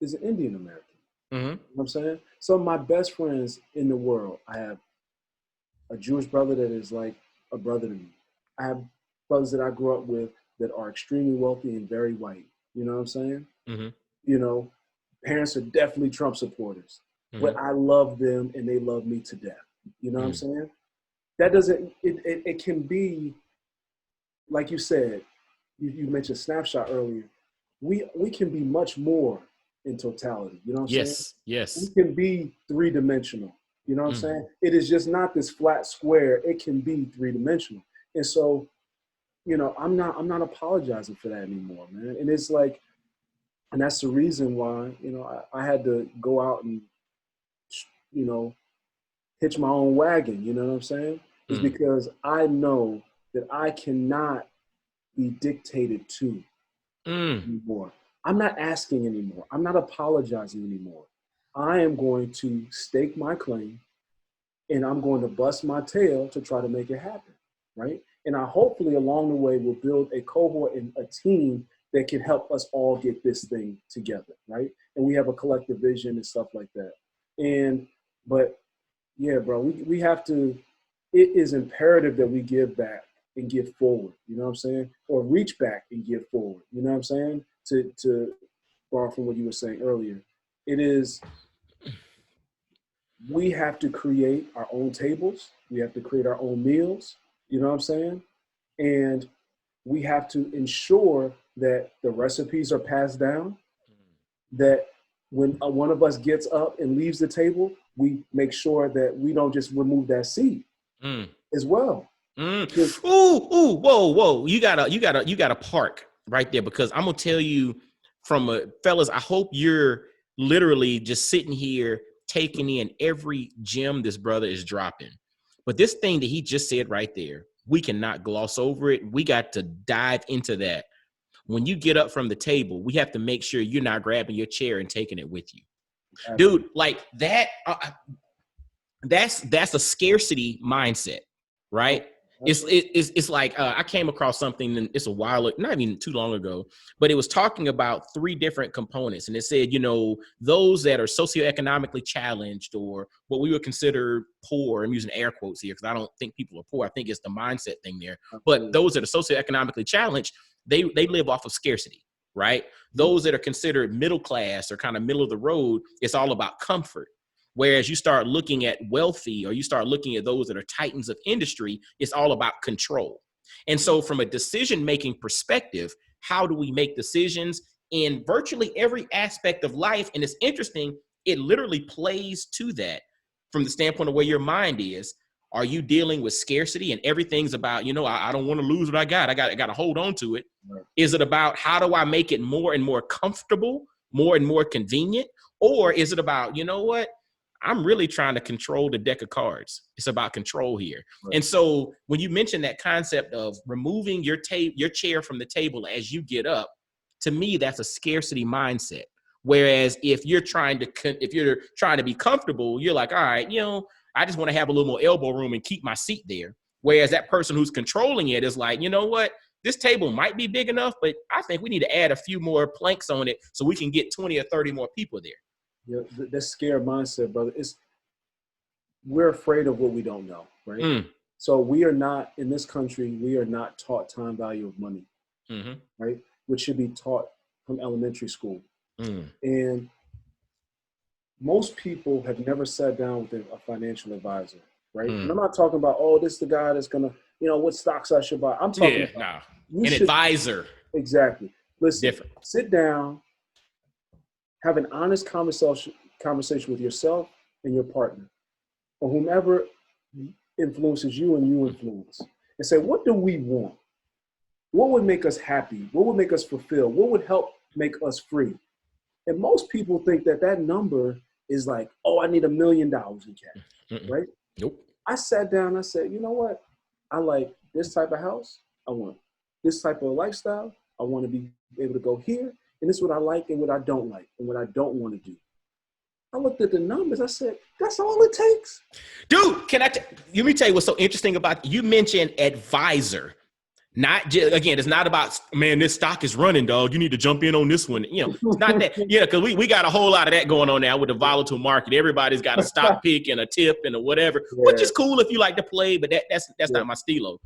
is an Indian American. You know what I'm saying? Some of my best friends in the world, I have a Jewish brother that is like a brother to me. I have brothers that I grew up with that are extremely wealthy and very white. You know what I'm saying? You know, parents are definitely Trump supporters, but I love them and they love me to death. You know what I'm saying? That doesn't, it can be, like you said, you mentioned snapshot earlier. We can be much more in totality. You know what I'm saying? Yes. We can be three-dimensional. You know what I'm saying? It is just not this flat square. It can be three-dimensional. And so, you know, I'm not apologizing for that anymore, man. And it's like, and that's the reason why, you know, I had to go out and, you know, hitch my own wagon. You know what I'm saying? It's because I know that I cannot be dictated to anymore. I'm not asking anymore. I'm not apologizing anymore. I am going to stake my claim and I'm going to bust my tail to try to make it happen, right? And I hopefully along the way will build a cohort and a team that can help us all get this thing together, right? And we have a collective vision and stuff like that. But yeah, bro, we have to, it is imperative that we give back and give forward, you know what I'm saying? Or reach back and give forward, you know what I'm saying? To borrow from what you were saying earlier, it is, we have to create our own tables. We have to create our own meals, you know what I'm saying? And we have to ensure that the recipes are passed down, that when one of us gets up and leaves the table, we make sure that we don't just remove that seat as well. Whoa. You gotta park right there, because I'm gonna tell you fellas, I hope you're literally just sitting here taking in every gem this brother is dropping. But this thing that he just said right there, we cannot gloss over it. We got to dive into that. When you get up from the table, we have to make sure you're not grabbing your chair and taking it with you. Dude, like that, that's a scarcity mindset, right? It's like I came across something, and it's a while, not even too long ago, but it was talking about 3 different components, and it said, you know, those that are socioeconomically challenged, or what we would consider poor. I'm using air quotes here because I don't think people are poor. I think it's the mindset thing there. But those that are socioeconomically challenged, they live off of scarcity, right? Those that are considered middle class or kind of middle of the road, it's all about comfort. Whereas you start looking at wealthy, or you start looking at those that are titans of industry, it's all about control. And so from a decision-making perspective, how do we make decisions in virtually every aspect of life? And it's interesting, it literally plays to that. from the standpoint of where your mind is. Are you dealing with scarcity and everything's about, I don't want to lose what I got. I got to hold on to it. Right. Is it about how do I make it more and more comfortable, more and more convenient? Or is it about, you know what? I'm really trying to control the deck of cards. It's about control here. Right. And so when you mention that concept of removing your chair from the table as you get up, to me, that's a scarcity mindset. Whereas if you're trying to be comfortable, you're like, all right, I just want to have a little more elbow room and keep my seat there. Whereas that person who's controlling it is like, you know what? This table might be big enough, but I think we need to add a few more planks on it so we can get 20 or 30 more people there. Yeah, that scared mindset, brother. We're afraid of what we don't know, right? So we are not, in this country, we are not taught time value of money, right? Which should be taught from elementary school. And most people have never sat down with a financial advisor, right? And I'm not talking about, this is the guy that's going to, what stocks I should buy. I'm talking about advisor. Exactly. Listen, different. Sit down, have an honest conversation with yourself and your partner, or whomever influences you and you influence, and say, what do we want? What would make us happy? What would make us fulfilled? What would help make us free? And most people think that number is like, I need $1 million in cash, right? Nope. I sat down, I said, you know what? I like this type of house. I want this type of lifestyle. I want to be able to go here. And this is what I like and what I don't like and what I don't want to do. I looked at the numbers. I said, that's all it takes. Dude, let me tell you what's so interesting about, you mentioned advisor. Not just, again, it's not about, man, this stock is running, dog. You need to jump in on this one. It's not that. Yeah, because we got a whole lot of that going on now with the volatile market. Everybody's got a stock pick and a tip and a whatever, which is cool if you like to play, but that's not my stilo. Right.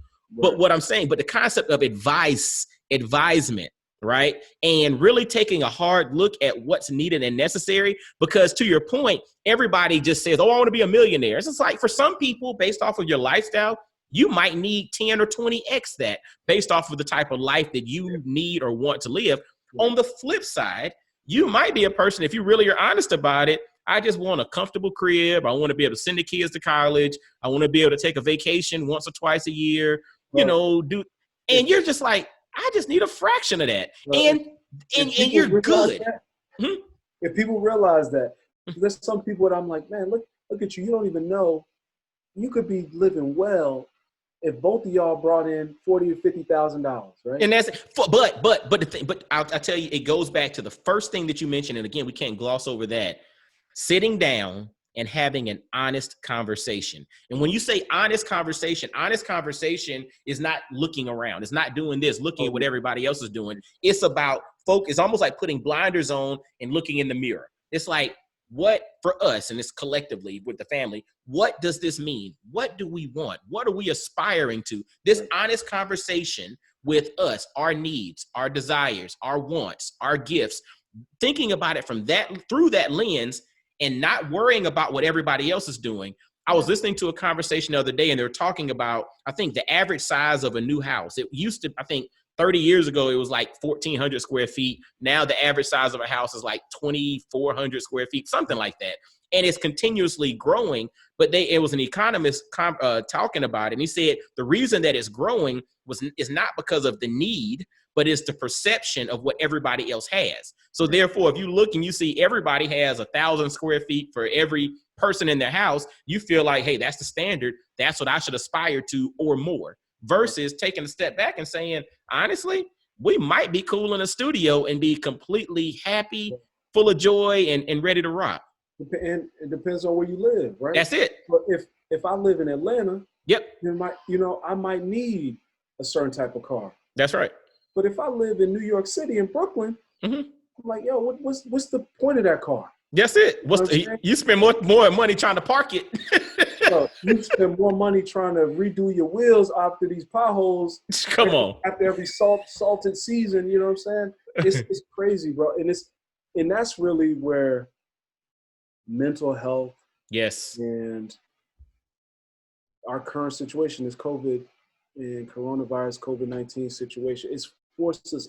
But what I'm saying, the concept of advisement, right? And really taking a hard look at what's needed and necessary, because to your point, everybody just says, I want to be a millionaire. It's just like, for some people, based off of your lifestyle, you might need 10 or 20x that based off of the type of life that you need or want to live. On the flip side, you might be a person, if you really are honest about it, I just want a comfortable crib. I want to be able to send the kids to college. I want to be able to take a vacation once or twice a year, and you're just like, I just need a fraction of that. And you're good. If people realize that, there's some people that I'm like, man, look at you. You don't even know. You could be living well if both of y'all brought in $40,000 or $50,000, right? And that's, but I'll tell you, it goes back to the first thing that you mentioned. And again, we can't gloss over that. Sitting down and having an honest conversation. And when you say honest conversation is not looking around. It's not doing this, looking at what everybody else is doing. It's about focus. It's almost like putting blinders on and looking in the mirror. It's like, what for us, and it's collectively with the family, what does this mean? What do we want? What are we aspiring to? This honest conversation with us, our needs, our desires, our wants, our gifts, thinking about it through that lens, and not worrying about what everybody else is doing. I was listening to a conversation the other day, and they were talking about, I think, the average size of a new house. It used to, I think, 30 years ago, it was like 1,400 square feet. Now the average size of a house is like 2,400 square feet, something like that. And it's continuously growing. But it was an economist talking about it. And he said the reason that it's growing is not because of the need, but it's the perception of what everybody else has. So therefore, if you look and you see everybody has 1,000 square feet for every person in their house, you feel like, hey, that's the standard. That's what I should aspire to or more. Versus taking a step back and saying, honestly, we might be cool in a studio and be completely happy, full of joy, and ready to rock. And it depends on where you live, right? That's it. But if I live in Atlanta, yep, I might need a certain type of car. That's right. But if I live in New York City and Brooklyn, I'm like, yo, what's the point of that car? That's it. You spend more money trying to park it. You spend more money trying to redo your wheels after these potholes. Come on. After every salted season, you know what I'm saying? It's crazy, bro. And that's really where mental health, and our current situation is COVID and coronavirus, COVID-19 situation. It's forced us,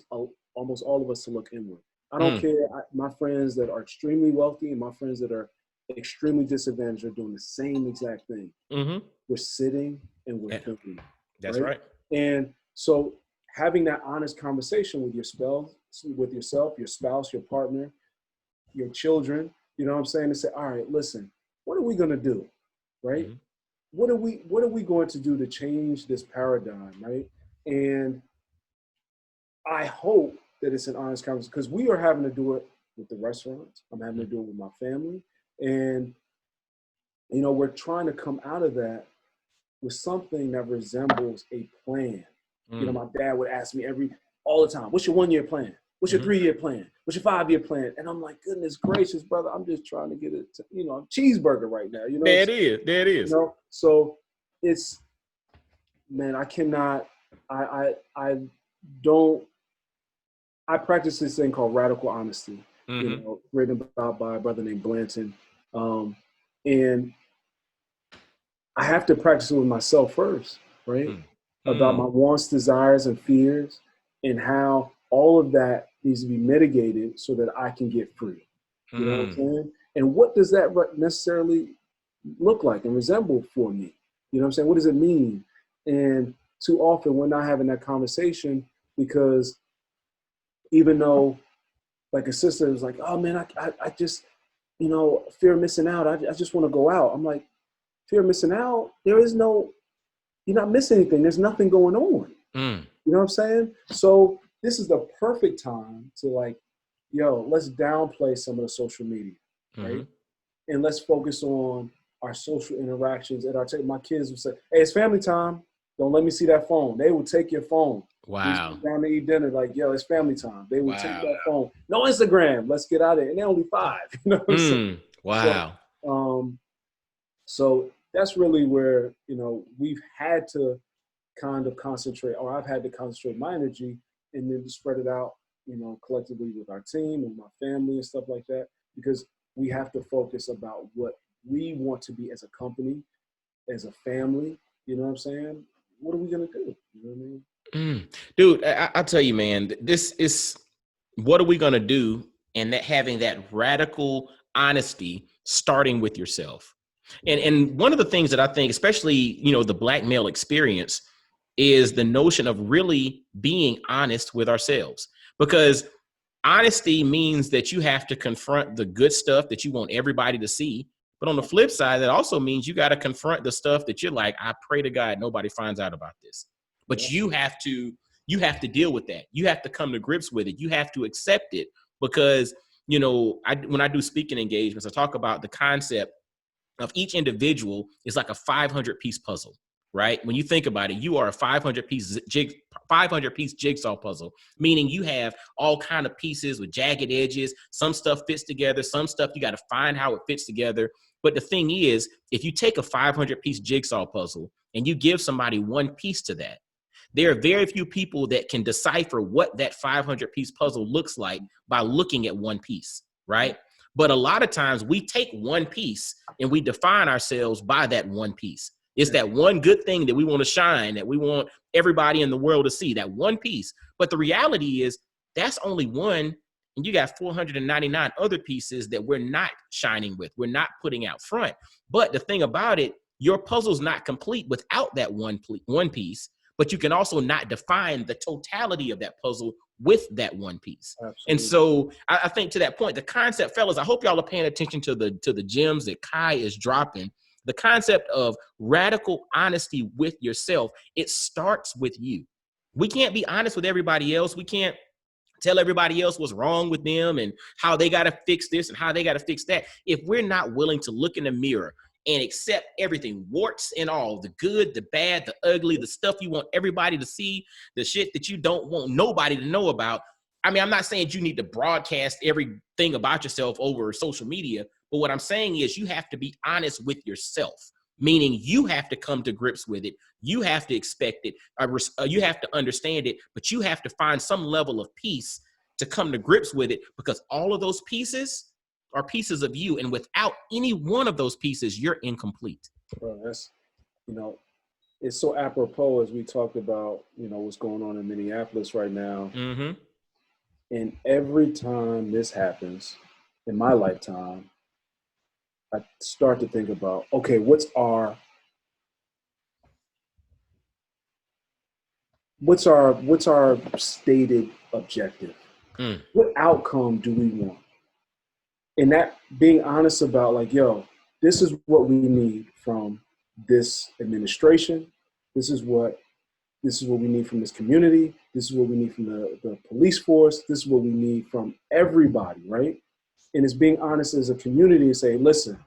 almost all of us, to look inward. I don't care. My friends that are extremely wealthy and my friends that are extremely disadvantaged are doing the same exact thing. Mm-hmm. We're sitting and we're Yeah, thinking. that's right. And so having that honest conversation with your spouse, with yourself, your spouse, your partner, your children, you know what I'm saying? To say, all right, listen, what are we going to do? Right? Mm-hmm. What are we going to do to change this paradigm? Right? And I hope that it's an honest conversation because we are having to do it with the restaurants. I'm having to do it with my family. And, you know, we're trying to come out of that with something that resembles a plan. You know, Mm-hmm. my dad would ask me all the time, what's your 1-year plan? What's your 3-year plan? What's your 5-year plan? And I'm like, goodness gracious, brother, I'm just trying to get a cheeseburger right now. You know, There it is. There it you is. know, so it's, man, I cannot, I don't, I practice this thing called radical honesty, you Mm-hmm. know, written about by a brother named Blanton. And I have to practice it with myself first, right? About my wants, desires, and fears, and how all of that needs to be mitigated so that I can get free. You know what I'm saying? And what does that necessarily look like and resemble for me? You know what I'm saying? What does it mean? And too often we're not having that conversation because even though, like a sister was like, oh man, I just, you know, fear of missing out. I just want to go out. I'm like, fear of missing out? There is no, you're not missing anything. There's nothing going on. You know what I'm saying? So this is the perfect time to like, yo, let's downplay some of the social media, right? And let's focus on our social interactions. And my kids would say, hey, it's family time. Don't let me see that phone. They would take your phone. We sit down to eat dinner, like, yo, it's family time. They would take that phone. No Instagram. Let's get out of it. And they're only 5. You know what I'm saying? Wow. So that's really where, you know, we've had to kind of concentrate, or I've had to concentrate my energy and then spread it out, you know, collectively with our team and my family and stuff like that, because we have to focus about what we want to be as a company, as a family. You know what I'm saying? What are we going to do? You know what I mean? Dude, I'll tell you, man, this is what are we going to do? And that having that radical honesty starting with yourself. And one of the things that I think, especially, you know, the Black male experience is the notion of really being honest with ourselves, because honesty means that you have to confront the good stuff that you want everybody to see. But on the flip side, that also means you got to confront the stuff that you're like, I pray to God nobody finds out about this. But you have to deal with that. You have to come to grips with it. You have to accept it because, you know, when I do speaking engagements, I talk about the concept of each individual is like a 500-piece puzzle, right? When you think about it, you are a 500-piece jigsaw puzzle, meaning you have all kind of pieces with jagged edges. Some stuff fits together. Some stuff you got to find how it fits together. But the thing is, if you take a 500-piece jigsaw puzzle and you give somebody one piece to that, there are very few people that can decipher what that 500-piece puzzle looks like by looking at one piece, right? But a lot of times we take one piece and we define ourselves by that one piece. It's that one good thing that we want to shine, that we want everybody in the world to see, that one piece. But the reality is that's only one, and you got 499 other pieces that we're not shining with, we're not putting out front. But the thing about it, your puzzle's not complete without that one piece, but you can also not define the totality of that puzzle with that one piece. Absolutely. And so I think to that point, the concept, fellas, I hope y'all are paying attention to the gems that Kai is dropping. The concept of radical honesty with yourself, it starts with you. We can't be honest with everybody else. We can't tell everybody else what's wrong with them and how they got to fix this and how they got to fix that. If we're not willing to look in the mirror and accept everything, warts and all, the good, the bad, the ugly, the stuff you want everybody to see, the shit that you don't want nobody to know about. I mean, I'm not saying you need to broadcast everything about yourself over social media, but what I'm saying is you have to be honest with yourself, meaning you have to come to grips with it. You have to expect it. You have to understand it, but you have to find some level of peace to come to grips with it, because all of those pieces are pieces of you. And without any one of those pieces, you're incomplete. Well, that's, you know, it's so apropos as we talked about, you know, what's going on in Minneapolis right now. Mm-hmm. And every time this happens in my lifetime, I start to think about, okay, what's our stated objective? Mm. What outcome do we want? And that being honest about like, yo, this is what we need from this administration. This is what we need from this community. This is what we need from the police force. This is what we need from everybody, right? And it's being honest as a community and say, listen,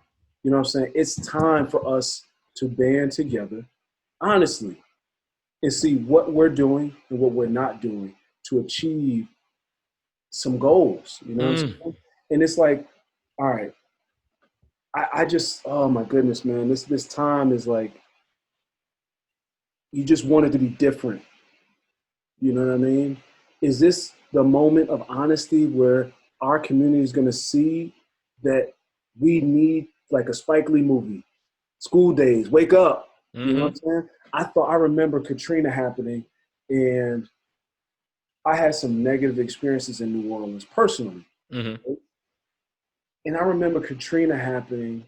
you know what I'm saying? It's time for us to band together, honestly, and see what we're doing and what we're not doing to achieve some goals, you know what I'm saying? And it's like, all right, I just, oh my goodness, man, this time is like, you just want it to be different. You know what I mean? Is this the moment of honesty where our community is going to see that we need like a Spike Lee movie, School Days, wake up. You know what I'm saying? I remember Katrina happening, and I had some negative experiences in New Orleans personally. Mm-hmm. And I remember Katrina happening,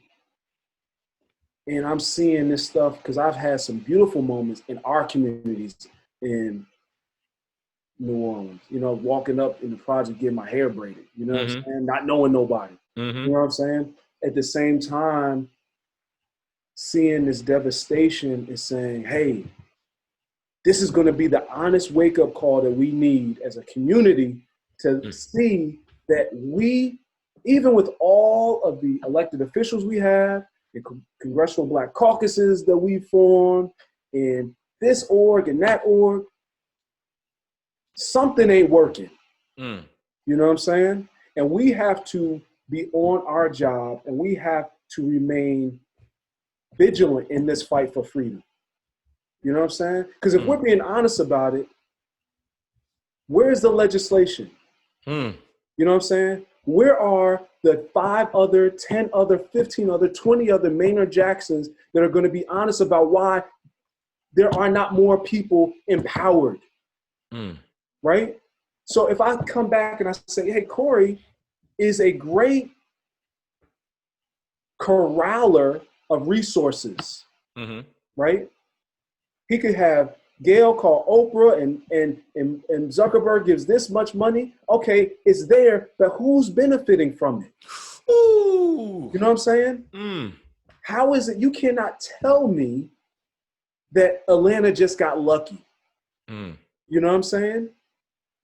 and I'm seeing this stuff because I've had some beautiful moments in our communities in New Orleans, you know, walking up in the project, getting my hair braided, you know what I'm saying? Not knowing nobody, you know what I'm saying? At the same time, seeing this devastation and saying, hey, this is going to be the honest wake-up call that we need as a community to see that we, even with all of the elected officials we have, the congressional black caucuses that we formed, and this org and that org, something ain't working. You know what I'm saying? And we have to be on our job, and we have to remain vigilant in this fight for freedom. You know what I'm saying? Because if we're being honest about it, where's the legislation? You know what I'm saying? Where are the 5 other, 10 other, 15 other, 20 other Maynard Jacksons that are going to be honest about why there are not more people empowered? Right? So if I come back and I say, hey, Corey is a great corraler of resources, right? He could have Gail call Oprah and Zuckerberg gives this much money. Okay, it's there, but who's benefiting from it? Ooh. You know what I'm saying? How is it you cannot tell me that Atlanta just got lucky? You know what I'm saying?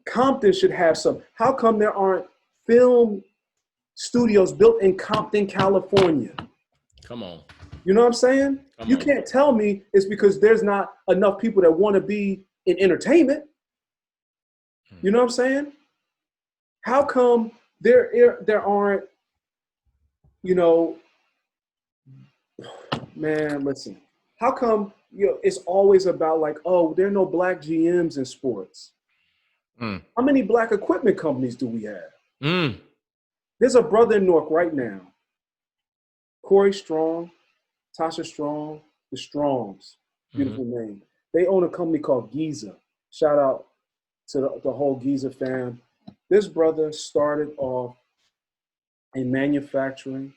Compton should have some. How come there aren't film studios built in Compton, California? Come on. You know what I'm saying? You can't tell me it's because there's not enough people that want to be in entertainment. You know what I'm saying? How come there aren't, you know, man, listen. How come, you know, it's always about like, oh, there are no black GMs in sports. How many black equipment companies do we have? There's a brother in Newark right now, Corey Strong, Tasha Strong, the Strongs, beautiful name. They own a company called Giza. Shout out to the whole Giza fam. This brother started off in manufacturing,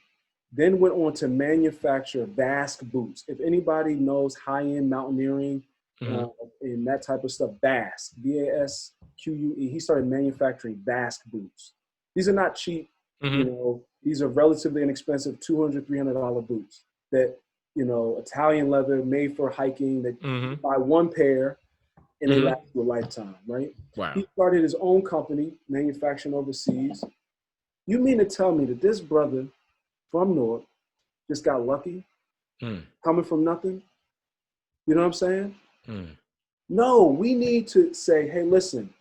then went on to manufacture Basque boots. If anybody knows high-end mountaineering and that type of stuff, Basque, B-A-S-Q-U-E, he started manufacturing Basque boots. These are not cheap, you know, these are relatively inexpensive $200, $300 boots that, you know, Italian leather made for hiking that you buy one pair and they last you a lifetime, right? Wow. He started his own company, manufacturing overseas. You mean to tell me that this brother from Newark just got lucky, coming from nothing? You know what I'm saying? No, we need to say, hey, listen,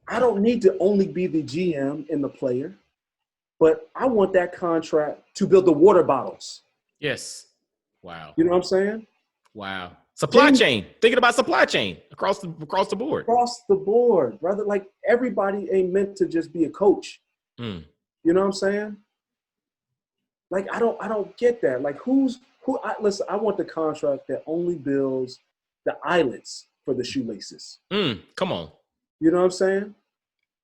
I don't need to only be the GM and the player, but I want that contract to build the water bottles. Yes. Wow. You know what I'm saying? Wow. Supply chain. Thinking about supply chain across the board. Across the board, brother. Like everybody ain't meant to just be a coach. You know what I'm saying? Like I don't get that. Like listen, I want the contract that only builds the eyelets for the shoelaces. Come on. You know what I'm saying?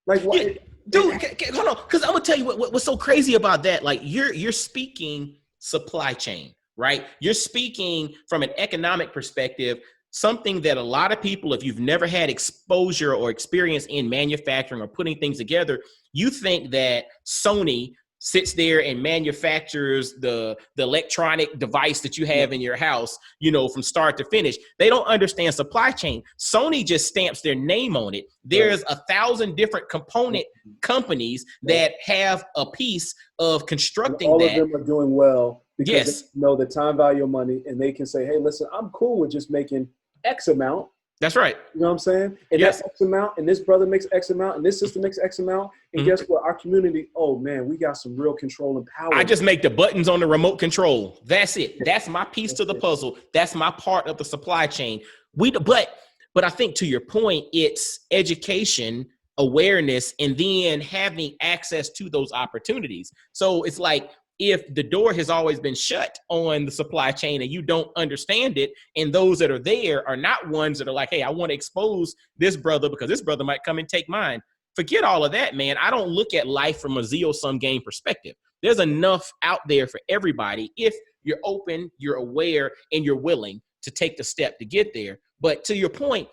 Like what? Yeah. dude, hold on, because I'm gonna tell you what's so crazy about that. Like you're speaking supply chain, right? You're speaking from an economic perspective, something that a lot of people, if you've never had exposure or experience in manufacturing or putting things together, you think that Sony sits there and manufactures the electronic device that you have in your house, from start to finish. They don't understand supply chain. Sony just stamps their name on it. There's 1,000 different component companies that have a piece of constructing all that. All of them are doing well because they know the time value of money, and they can say, hey, listen, I'm cool with just making X amount. That's right. You know what I'm saying? And that's X amount, and this brother makes X amount, and this sister makes X amount. And guess what? Our community, oh man, we got some real control and power. I just make the buttons on the remote control. That's it. That's my piece to the puzzle. That's my part of the supply chain. But I think to your point, it's education, awareness, and then having access to those opportunities. So it's like, if the door has always been shut on the supply chain and you don't understand it, and those that are there are not ones that are like, hey, I want to expose this brother because this brother might come and take mine. Forget all of that, man. I don't look at life from a zero-sum game perspective. There's enough out there for everybody if you're open, you're aware, and you're willing to take the step to get there. But to your point,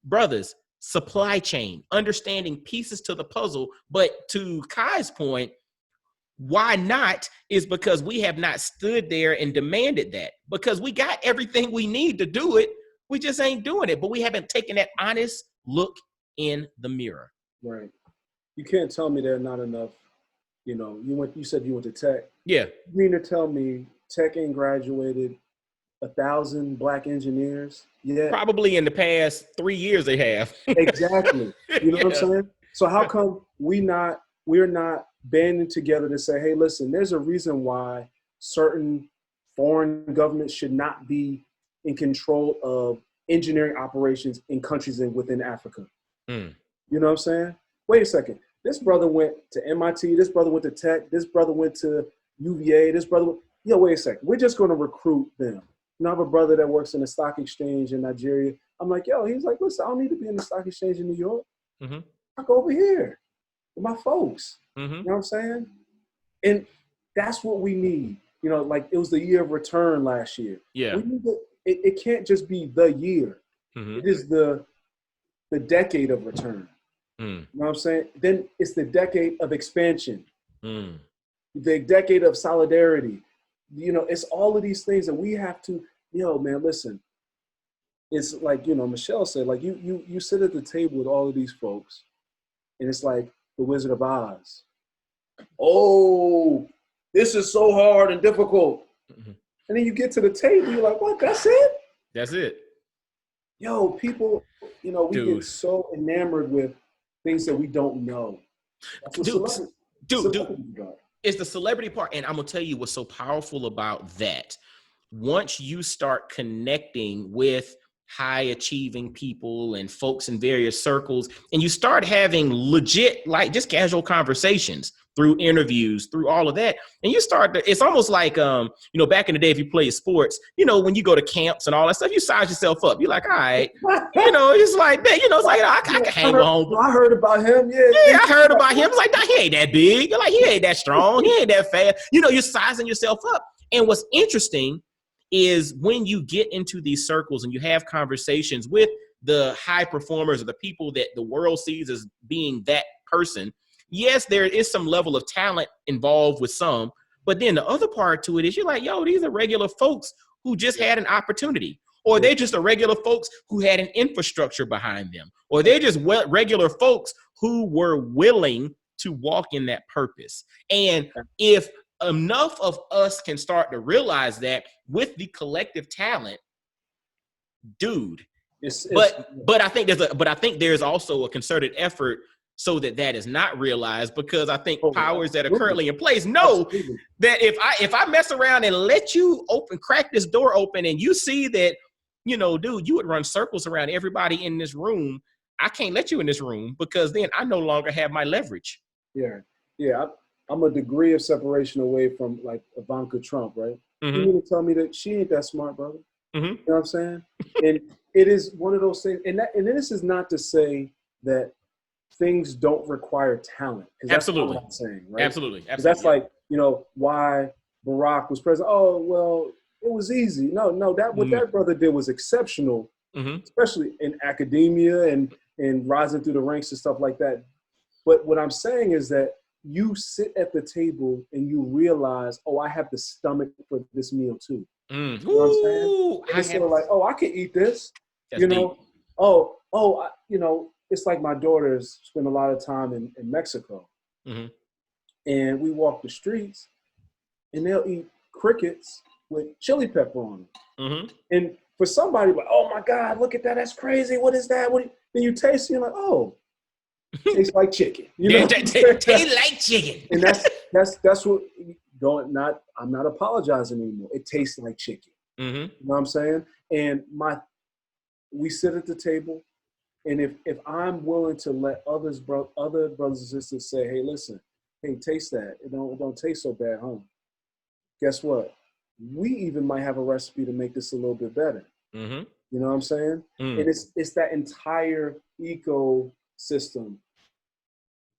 brothers, supply chain, understanding pieces to the puzzle. But to Kai's point, why not is because we have not stood there and demanded that, because we got everything we need to do it. We just ain't doing it, but we haven't taken that honest look in the mirror. Right. You can't tell me there are not enough, you said you went to Tech. Yeah. You mean to tell me Tech ain't graduated 1,000 Black engineers yet? Probably in the past 3 years they have. Exactly. You know what I'm saying? So how come we're not banding together to say, hey, listen, there's a reason why certain foreign governments should not be in control of engineering operations in countries within Africa. You know what I'm saying? Wait a second. This brother went to MIT. This brother went to Tech. This brother went to UVA. Wait a second. We're just going to recruit them. I have a brother that works in the stock exchange in Nigeria. I'm like, he's like, listen, I don't need to be in the stock exchange in New York. I go over here with my folks. You know what I'm saying? And that's what we need. Like it was the year of return last year. Yeah. We need it can't just be the year. It is the decade of return. You know what I'm saying? Then it's the decade of expansion. The decade of solidarity. It's all of these things that we have to, man, listen. It's like, Michelle said, like you sit at the table with all of these folks, and it's like the Wizard of Oz. Oh, this is so hard and difficult. And then you get to the table, you're like, what, that's it? That's it. People, we get so enamored with things that we don't know. Dude, it's the celebrity part. And I'm going to tell you what's so powerful about that. Once you start connecting with high achieving people and folks in various circles, and you start having legit, like just casual conversations through interviews, through all of that. And you start to, it's almost like, back in the day, if you play sports, when you go to camps and all that stuff, you size yourself up. You're like, all right, it's like that, it's like, I can hang on. I heard about him. Yeah, I heard about him. It's like, nah, he ain't that big. You're like, he ain't that strong. He ain't that fast. You're sizing yourself up. And what's interesting is when you get into these circles and you have conversations with the high performers or the people that the world sees as being that person, yes, there is some level of talent involved with some, but then the other part to it is you're like, these are regular folks who just had an opportunity, or they're just a regular folks who had an infrastructure behind them, or they're just regular folks who were willing to walk in that purpose. And if enough of us can start to realize that with the collective talent, dude, but I think there's also a concerted effort so that is not realized, because I think powers that are currently in place know that if I mess around and let you crack this door open, and you see that, dude, you would run circles around everybody in this room. I can't let you in this room, because then I no longer have my leverage. Yeah. I'm a degree of separation away from like Ivanka Trump, right? You mean to tell me that she ain't that smart, brother? You know what I'm saying? And it is one of those things. And this is not to say that things don't require talent. Because that's Absolutely. what I'm saying, right? Absolutely. Because that's like, why Barack was president. Oh, well, it was easy. No, that what that brother did was exceptional, especially in academia and rising through the ranks and stuff like that. But what I'm saying is that you sit at the table and you realize, oh, I have the stomach for this meal too. You know what I'm saying? And it's sort of like, oh, I can eat this. That's deep. It's like my daughters spend a lot of time in Mexico. And we walk the streets and they'll eat crickets with chili pepper on them. And for somebody like, oh my God, look at that. That's crazy. What is that? Then you taste it, you're like, oh, tastes like chicken. Taste like chicken. And that's what I'm not apologizing anymore. It tastes like chicken. You know what I'm saying? And we sit at the table, and if I'm willing to let other brothers and sisters say, hey, listen, hey, taste that. It don't taste so bad, huh? Guess what? We even might have a recipe to make this a little bit better. You know what I'm saying? And it's that entire ecosystem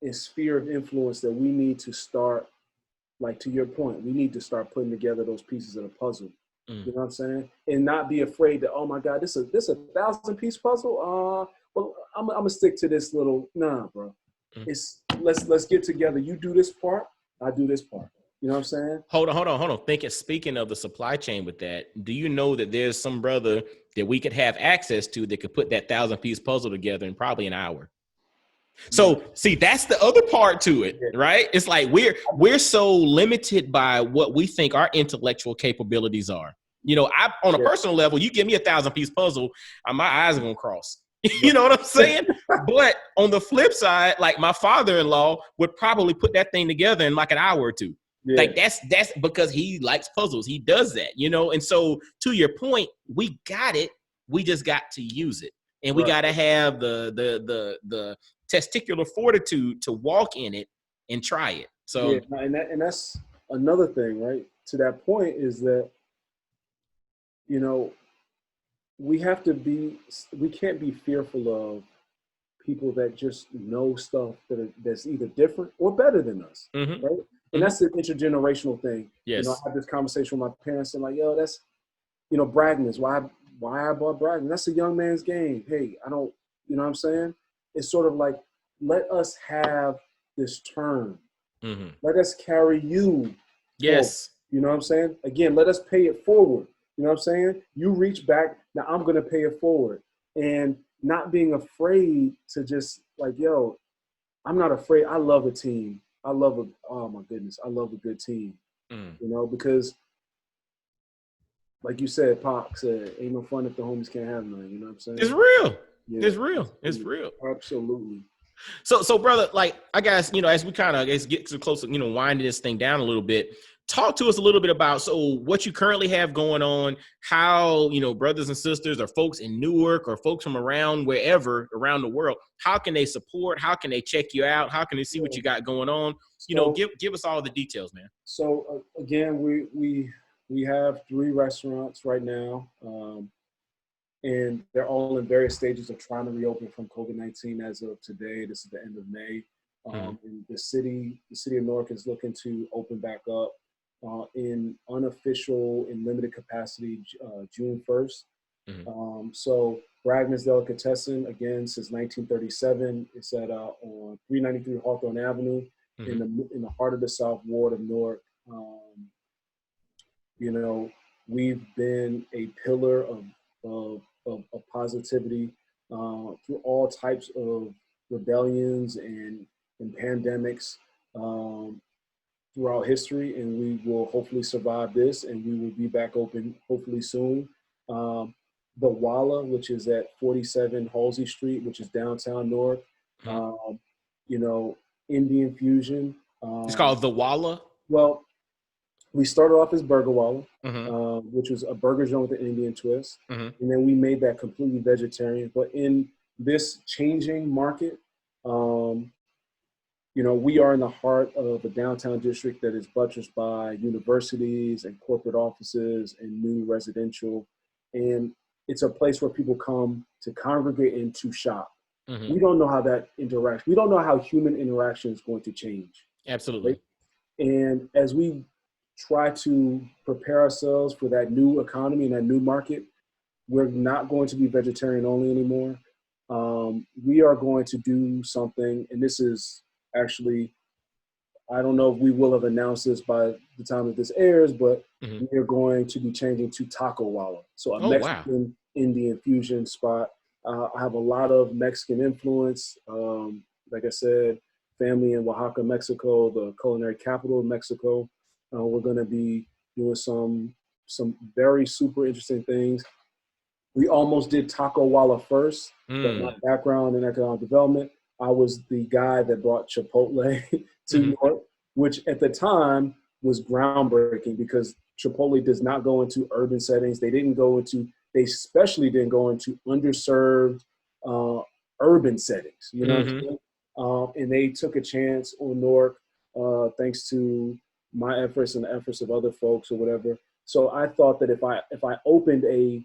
and sphere of influence that we need to start, like to your point, we need to start putting together those pieces of the puzzle. You know what I'm saying? And not be afraid that, oh my God, this is a 1,000-piece puzzle. Well, I'm gonna stick to this little. Nah, bro. It's let's get together. You do this part, I do this part. You know what I'm saying? Hold on. Speaking of the supply chain with that, do you know that there's some brother that we could have access to that could put that 1,000-piece puzzle together in probably an hour? So see, that's the other part to it, right? It's like we're so limited by what we think our intellectual capabilities are. On a personal level, you give me a 1,000-piece puzzle, my eyes are gonna cross. You know what I'm saying? But on the flip side, like my father-in-law would probably put that thing together in like an hour or two. Yeah. Like that's because he likes puzzles. He does that, And so to your point, we got it. We just got to use it, and we got to have the testicular fortitude to walk in it and try it. So and that's another thing, right? To that point is that we can't be fearful of people that just know stuff that's either different or better than us, right? And that's the intergenerational thing. Yes. I had this conversation with my parents and like, yo, that's, Bragman's. Why I bought Bragman? That's a young man's game. Hey, I don't, you know what I'm saying? It's sort of like, let us have this turn. Let us carry you. Yes. Forward. You know what I'm saying? Again, let us pay it forward. You know what I'm saying? You reach back, now I'm going to pay it forward. And not being afraid to just like, yo, I'm not afraid. I love a team. Oh my goodness, I love a good team. Because like you said, Pac said, ain't no fun if the homies can't have none. You know what I'm saying? It's real. Yeah. It's real. Absolutely. So brother, like I guess, as we kind of get so close to, winding this thing down a little bit, talk to us a little bit about what you currently have going on, how, brothers and sisters or folks in Newark or folks from wherever around the world, how can they support? How can they check you out? How can they see what you got going on? Give us all the details, man. So again, we have 3 restaurants right now. And they're all in various stages of trying to reopen from COVID-19 as of today. This is the end of May. And the city of Newark is looking to open back up in unofficial, in limited capacity, June 1st. So Bragman's Delicatessen, again, since 1937, it's at on 393 Hawthorne Avenue in the heart of the South Ward of Newark. We've been a pillar of positivity through all types of rebellions and pandemics throughout history, and we will hopefully survive this, and we will be back open hopefully soon. The Walla, which is at 47 Halsey Street, which is downtown Newark. Indian fusion. It's called the Walla? Well, we started off as Burger Walla, which was a burger joint with an Indian twist. And then we made that completely vegetarian. But in this changing market, we are in the heart of a downtown district that is buttressed by universities and corporate offices and new residential. And it's a place where people come to congregate and to shop. We don't know how that interacts. We don't know how human interaction is going to change. Absolutely. Right? And as we try to prepare ourselves for that new economy and that new market, we're not going to be vegetarian only anymore. We are going to do something, and this is actually, I don't know if we will have announced this by the time that this airs, but we are going to be changing to Taco Walla. So a Mexican Indian fusion spot. I have a lot of Mexican influence. Like I said, family in Oaxaca, Mexico, the culinary capital of Mexico. We're going to be doing some very super interesting things. We almost did Taco Walla first, but my background in economic development, I was the guy that brought Chipotle to Newark, which at the time was groundbreaking because Chipotle does not go into urban settings. They especially didn't go into underserved urban settings, you know what I'm saying? And they took a chance on Newark, thanks to my efforts and the efforts of other folks or whatever. So I thought that if I opened a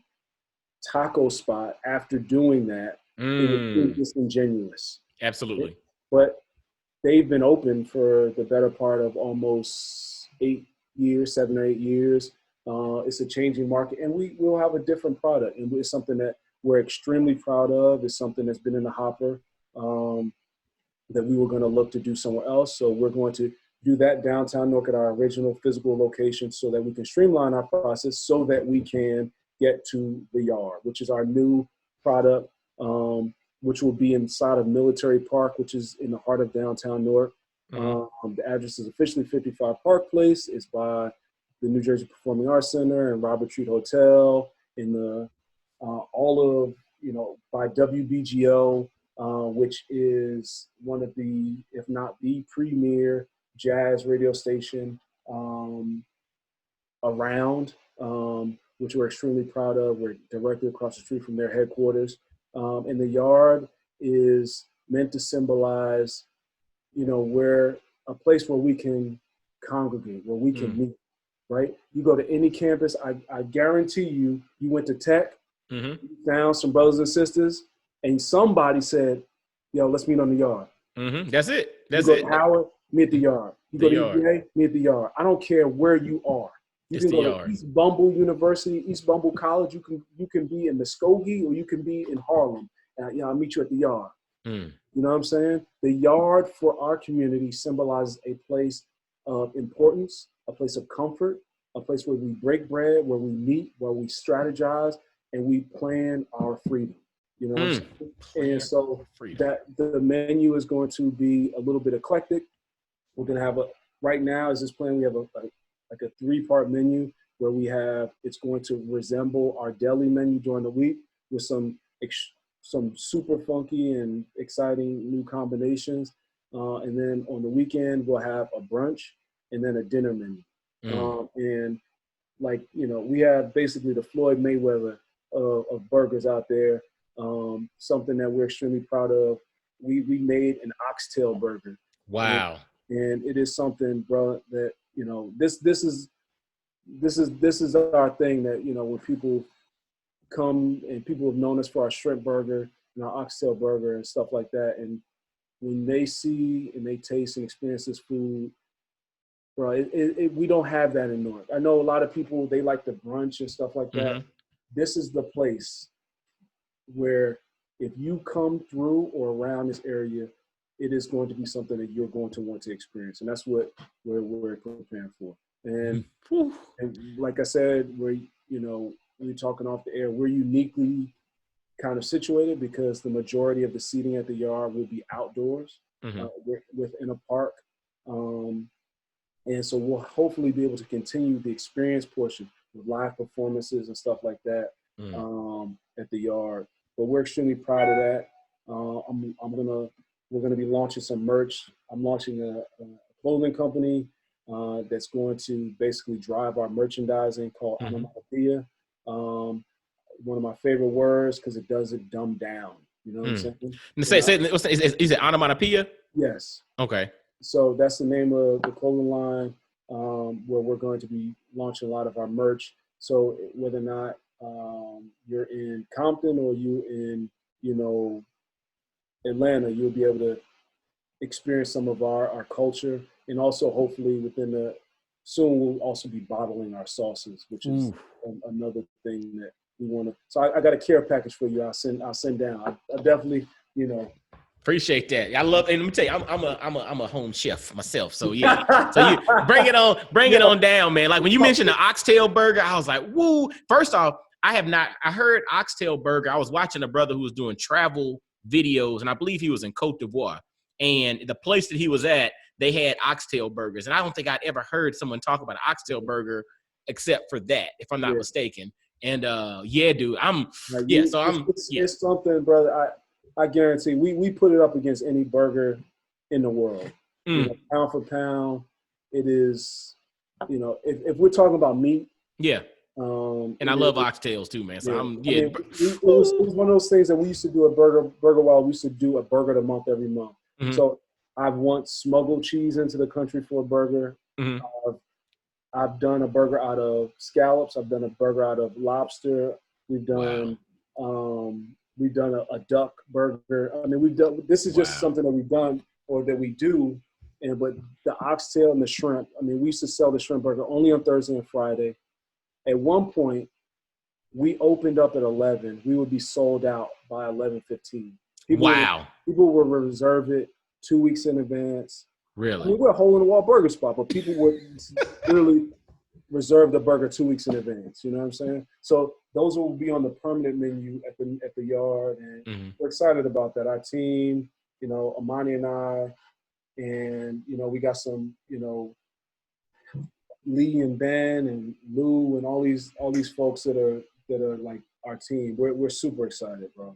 taco spot after doing that, it would be disingenuous. Absolutely. But they've been open for the better part of almost 7 or 8 years. It's a changing market, and we will have a different product, and it's something that we're extremely proud of. It's something that's been in the hopper that we were going to look to do somewhere else. So we're going to do that downtown Newark at our original physical location so that we can streamline our process so that we can get to the Yard, which is our new product, which will be inside of Military Park, which is in the heart of downtown Newark. The address is officially 55 Park Place. It's by the New Jersey Performing Arts Center and Robert Treat Hotel, in the by WBGO, which is one of the, if not the premier jazz radio station around, which we're extremely proud of. We're directly across the street from their headquarters. And the Yard is meant to symbolize, we're a place where we can congregate, where we can meet, right? You go to any campus, I guarantee you went to Tech, you found some brothers and sisters, and somebody said, yo, let's meet on the Yard. That's it. You go to Howard, meet at the Yard. You go to UVA, meet at the Yard. I don't care where you are. You can go to East Bumble University, East Bumble College. You can be in Muskogee or you can be in Harlem. I'll meet you at the Yard. You know what I'm saying? The Yard for our community symbolizes a place of importance, a place of comfort, a place where we break bread, where we meet, where we strategize, and we plan our freedom. You know what I'm saying? And so that the menu is going to be a little bit eclectic. We're going to have right now is this plan, we have a 3-part menu where it's going to resemble our deli menu during the week with some super funky and exciting new combinations. And then on the weekend, we'll have a brunch and then a dinner menu. And we have basically the Floyd Mayweather of burgers out there. Something that we're extremely proud of. We made an oxtail burger. Wow. And it is something, bro, that, this is our thing that, when people come and people have known us for our shrimp burger and our oxtail burger and stuff like that. And when they see and they taste and experience this food, bro, we don't have that in Newark. I know a lot of people, they like the brunch and stuff like that. This is the place where if you come through or around this area, it is going to be something that you're going to want to experience. And that's what we're preparing for. And like I said, we're talking off the air, we're uniquely kind of situated because the majority of the seating at the Yard will be outdoors within a park. And so we'll hopefully be able to continue the experience portion with live performances and stuff like that at the Yard. But we're extremely proud of that. We're gonna be launching some merch. I'm launching a clothing company that's going to basically drive our merchandising called onomatopoeia. One of my favorite words because it does it dumb down. You know what I'm saying? Is it onomatopoeia? Yes. Okay. So that's the name of the clothing line where we're going to be launching a lot of our merch. So whether or not you're in Compton or you in, Atlanta, you'll be able to experience some of our culture, and also hopefully soon we'll also be bottling our sauces, which is another thing that we want to. So I got a care package for you. I'll send down. I definitely, Appreciate that. I love, and let me tell you, I'm a home chef myself. So yeah, so you bring it on down, man. Like when you mentioned the oxtail burger, I was like, woo. First off, I heard oxtail burger. I was watching a brother who was doing travel videos, and I believe he was in Cote d'Ivoire. And the place that he was at, they had oxtail burgers. And I don't think I'd ever heard someone talk about an oxtail burger except for that, if I'm not mistaken. And yeah, dude, it's something, brother. I guarantee we put it up against any burger in the world. Pound for pound, it is, if we're talking about meat. Yeah. And I love oxtails too, man. So it was one of those things that we used to do at Burger Wild. We used to do a burger of the month every month. Mm-hmm. So I've once smuggled cheese into the country for a burger. Mm-hmm. I've done a burger out of scallops. I've done a burger out of lobster. We've done a duck burger. I mean, this is just something that we've done or that we do. But the oxtail and the shrimp, I mean, we used to sell the shrimp burger only on Thursday and Friday. At one point, we opened up at 11. We would be sold out by 11:15. People would reserve it 2 weeks in advance. Really? I mean, we're a hole-in-the-wall burger spot, but people would literally reserve the burger 2 weeks in advance. You know what I'm saying? So those will be on the permanent menu at the yard, and we're excited about that. Our team, Amani and I, and we got some, Lee and Ben and Lou and all these folks that are like our team. We're super excited, bro.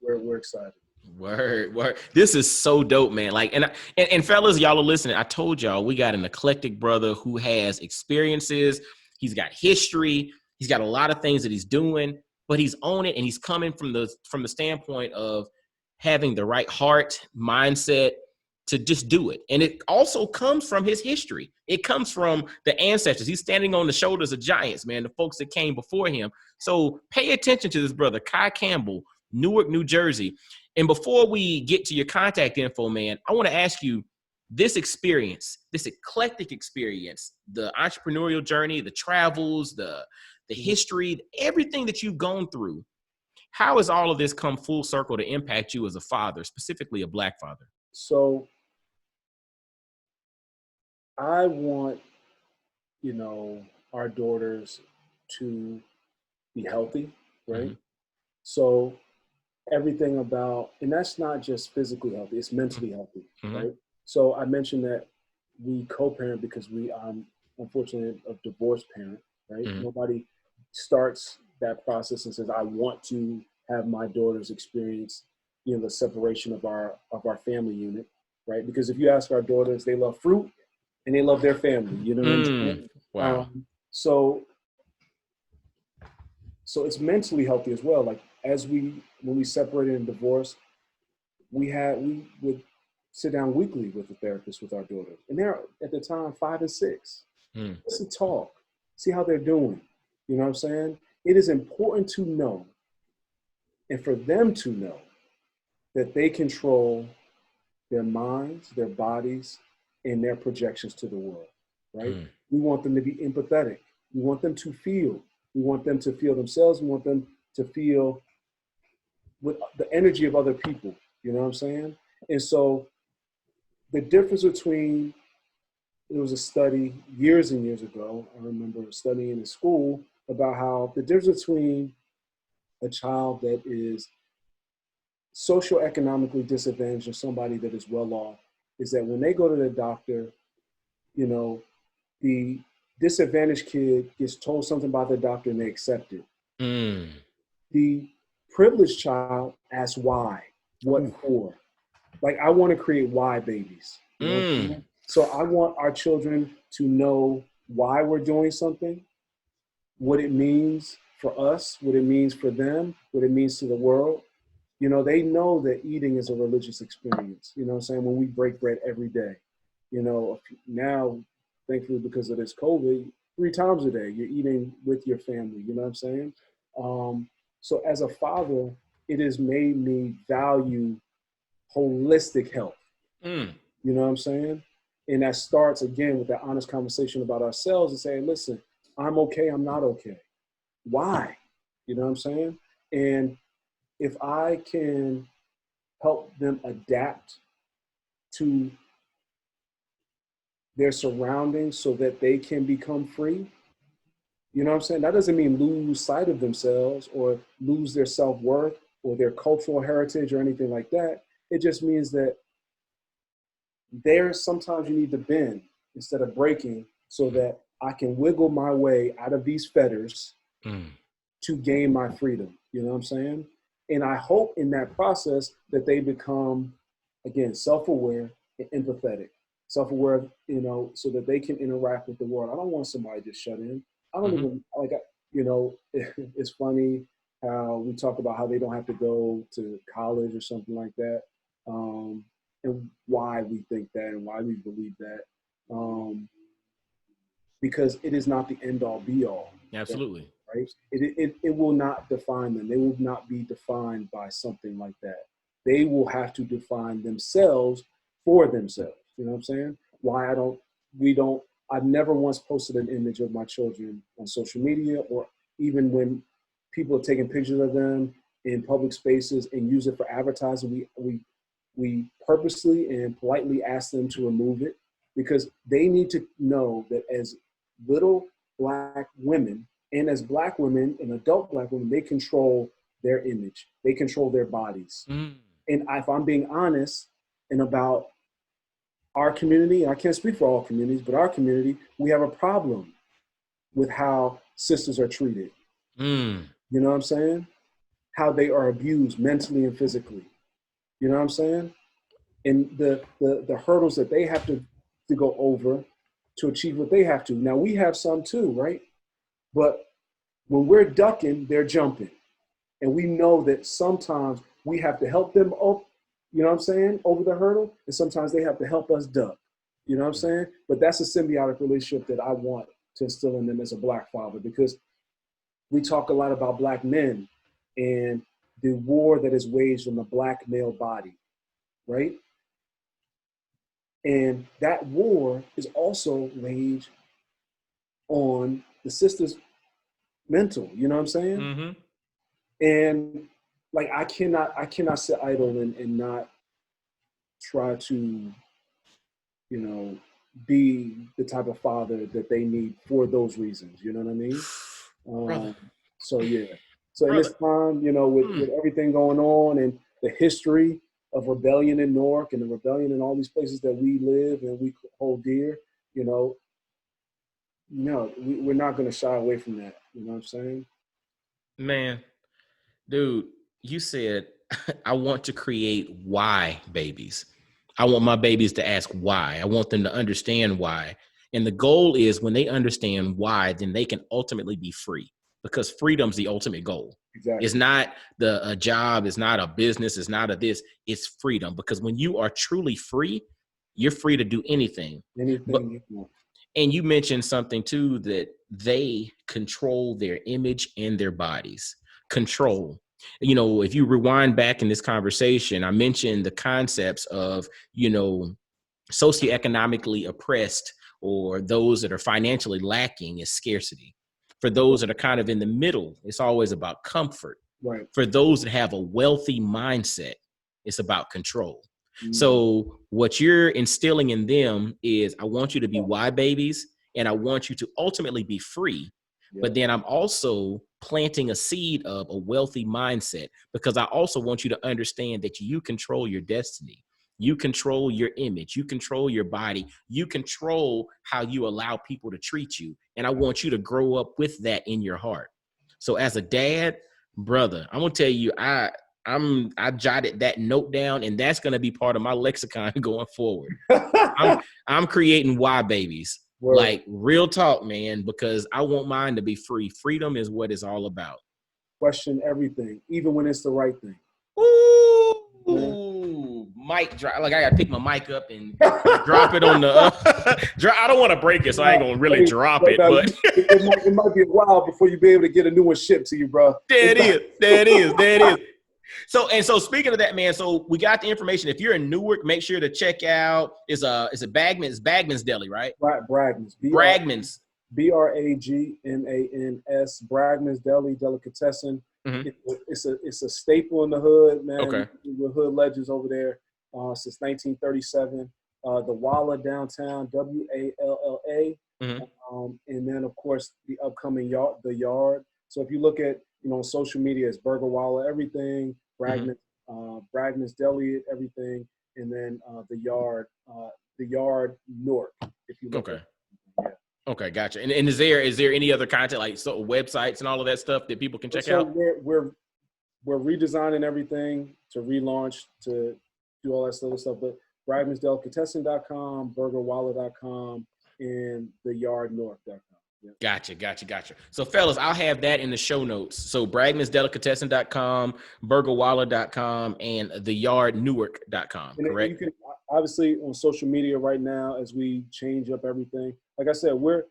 We're excited. Word. This is so dope, man. Like, and fellas, y'all are listening. I told y'all we got an eclectic brother who has experiences. He's got history. He's got a lot of things that he's doing, but he's on it, and he's coming from the standpoint of having the right heart, mindset to just do it. And it also comes from his history. It comes from the ancestors. He's standing on the shoulders of giants, man, the folks that came before him. So pay attention to this brother, Kai Campbell, Newark, New Jersey. And before we get to your contact info, man, I want to ask you this experience, this eclectic experience, the entrepreneurial journey, the travels, the history, everything that you've gone through. How has all of this come full circle to impact you as a father, specifically a Black father? So I want, our daughters to be healthy, right? Mm-hmm. So everything about, and that's not just physically healthy, it's mentally healthy, right? So I mentioned that we co-parent because I'm unfortunately a divorced parent, right? Nobody starts that process and says, I want to have my daughters experience, the separation of our family unit, right? Because if you ask our daughters, they love fruit and they love their family, you know what I'm saying? Wow. So it's mentally healthy as well. Like when we separated and divorced, we would sit down weekly with the therapist with our daughters. And they're at the time 5 and 6. Let's talk, see how they're doing. You know what I'm saying? It is important to know, and for them to know, that they control their minds, their bodies, and their projections to the world, right? We want them to be empathetic. We want them to feel. We want them to feel themselves. We want them to feel with the energy of other people. You know what I'm saying? And so the difference between, there was a study years and years ago, I remember studying in school about how the difference between a child that is socioeconomically disadvantaged and somebody that is well off is that when they go to the doctor, the disadvantaged kid gets told something about the doctor and they accept it. The privileged child asks why, what for. Like, I want to create why babies. You know what I'm saying? So I want our children to know why we're doing something, what it means for us, what it means for them, what it means to the world. They know that eating is a religious experience. You know what I'm saying? When we break bread every day, now, thankfully, because of this COVID, 3 times a day, you're eating with your family. You know what I'm saying? So as a father, it has made me value holistic health. Mm. You know what I'm saying? And that starts again with that honest conversation about ourselves and saying, listen, I'm okay, I'm not okay. Why? You know what I'm saying? And if I can help them adapt to their surroundings so that they can become free, you know what I'm saying? That doesn't mean lose sight of themselves or lose their self-worth or their cultural heritage or anything like that. It just means that sometimes you need to bend instead of breaking so that I can wiggle my way out of these fetters to gain my freedom. You know what I'm saying? And I hope in that process that they become, again, self-aware and empathetic. Self-aware, you know, so that they can interact with the world. I don't want somebody just shut in. I don't even, like, you know, it's funny how we talk about how they don't have to go to college or something like that. And why we think that and why we believe that. Because it is not the end all be all. Absolutely. Right? It will not define them. They will not be defined by something like that. They will have to define themselves for themselves. You know what I'm saying? Why I've never once posted an image of my children on social media, or even when people are taking pictures of them in public spaces and use it for advertising, we purposely and politely ask them to remove it, because they need to know that as little Black women and as Black women and adult Black women, they control their image. They control their bodies. And if I'm being honest and about our community, I can't speak for all communities, but our community, we have a problem with how sisters are treated. You know what I'm saying? How they are abused mentally and physically. You know what I'm saying? And the hurdles that they have to go over to achieve what they have to. Now, we have some too, right? But when we're ducking, they're jumping. And we know that sometimes we have to help them up, you know what I'm saying, over the hurdle. And sometimes they have to help us duck. You know what I'm saying? But that's a symbiotic relationship that I want to instill in them as a Black father, because we talk a lot about Black men and the war that is waged on the Black male body, right? And that war is also waged on the sister's mental, you know what I'm saying? And like, I cannot sit idle and not try to, you know, be the type of father that they need for those reasons. You know what I mean? So yeah. So in this time, you know, with everything going on and the history of rebellion in Newark and the rebellion in all these places that we live and we hold dear, you know, no, we're not going to shy away from that. You know what I'm saying? Man, dude, you said, I want to create why babies. I want my babies to ask why. I want them to understand why. And the goal is when they understand why, then they can ultimately be free, because freedom's the ultimate goal. Exactly. It's not a job. It's not a business. It's not a this. It's freedom. Because when you are truly free, you're free to do anything. Anything you want. And you mentioned something too, that they control their image and their bodies. Control. You know, if you rewind back in this conversation, I mentioned the concepts of, you know, socioeconomically oppressed or those that are financially lacking is scarcity. For those that are kind of in the middle, it's always about comfort. Right. For those that have a wealthy mindset, it's about control. So what you're instilling in them is, I want you to be why babies, and I want you to ultimately be free. But then I'm also planting a seed of a wealthy mindset, because I also want you to understand that you control your destiny. You control your image. You control your body. You control how you allow people to treat you. And I want you to grow up with that in your heart. So as a dad, brother, I'm going to tell you, I jotted that note down, and that's going to be part of my lexicon going forward. I'm creating why babies. Word. Like, real talk, man, because I want mine to be free. Freedom is what it's all about. Question everything, even when it's the right thing. Ooh, mic drop. Like, I got to pick my mic up and drop it on the I don't want to break it, so I ain't going to really drop it. But it might be a while before you be able to get a new one shipped to you, bro. There it is. So speaking of that, man, so we got the information. If you're in Newark, make sure to check out is a Bagman's Deli, right? Bragman's. Bragman's. Bragmans, Bragman's Deli, Delicatessen. Mm-hmm. It's a staple in the hood, man. Okay. We're hood legends over there since 1937. The Walla downtown, WALLA. Mm-hmm. And then, of course, the upcoming the Yard. So if you look at, social media, it's Burger Walla, everything, Bragman, Bragman's Deli, everything, and then the Yard Newark, if you look at it. Yeah. Okay, gotcha. And is there any other content, like websites and all of that stuff that people can check out? We're redesigning everything to relaunch, to do all that sort of stuff. But BragmansDelicatessen.com, BurgerWalla.com, and theyardnewark.com. Yeah. Gotcha. So, fellas, I'll have that in the show notes. So, BragmansDelicatessen.com, BurgerWalla.com, and theyardnewark.com, correct? You can, obviously, on social media right now, as we change up everything, like I said, we're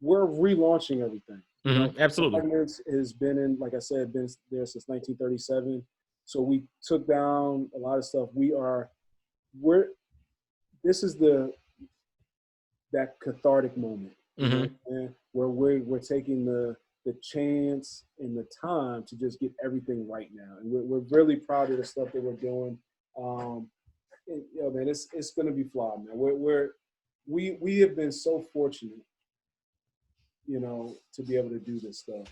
relaunching everything. Mm-hmm. Absolutely. Bragman's has been been there since 1937. So we took down a lot of stuff. This is that cathartic moment, and where we're taking the chance and the time to just get everything right now. And we're really proud of the stuff that we're doing. Man, it's going to be flawed, man. We have been so fortunate, to be able to do this stuff.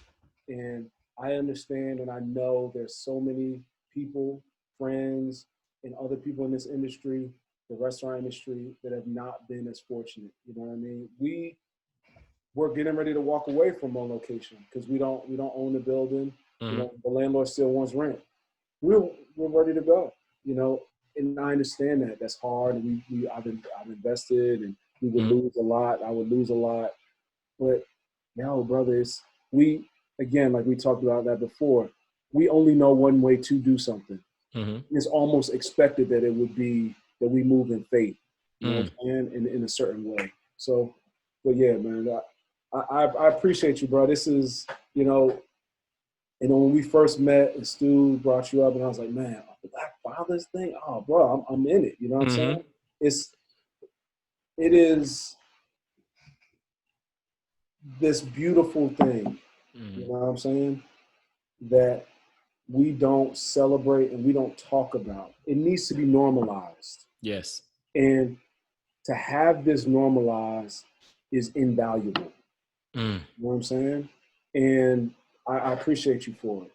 And I understand and I know there's so many people, friends, and other people in this industry, the restaurant industry, that have not been as fortunate. You know what I mean? We're getting ready to walk away from our location because we don't own the building. The landlord still wants rent. We're ready to go. And I understand that that's hard. And I've invested, and we would lose a lot. I would lose a lot, but no, brothers, again, like we talked about that before, we only know one way to do something. It's almost expected that it would be that we move in faith, and in a certain way. So, but yeah, man, I appreciate you, bro. This is, when we first met and Stu brought you up, and I was like, man, the Black Fathers thing, oh, bro, I'm in it. You know what I'm saying? It is this beautiful thing, you know what I'm saying, that we don't celebrate and we don't talk about. It needs to be normalized. Yes. And to have this normalized is invaluable. You know what I'm saying? And I appreciate you for it.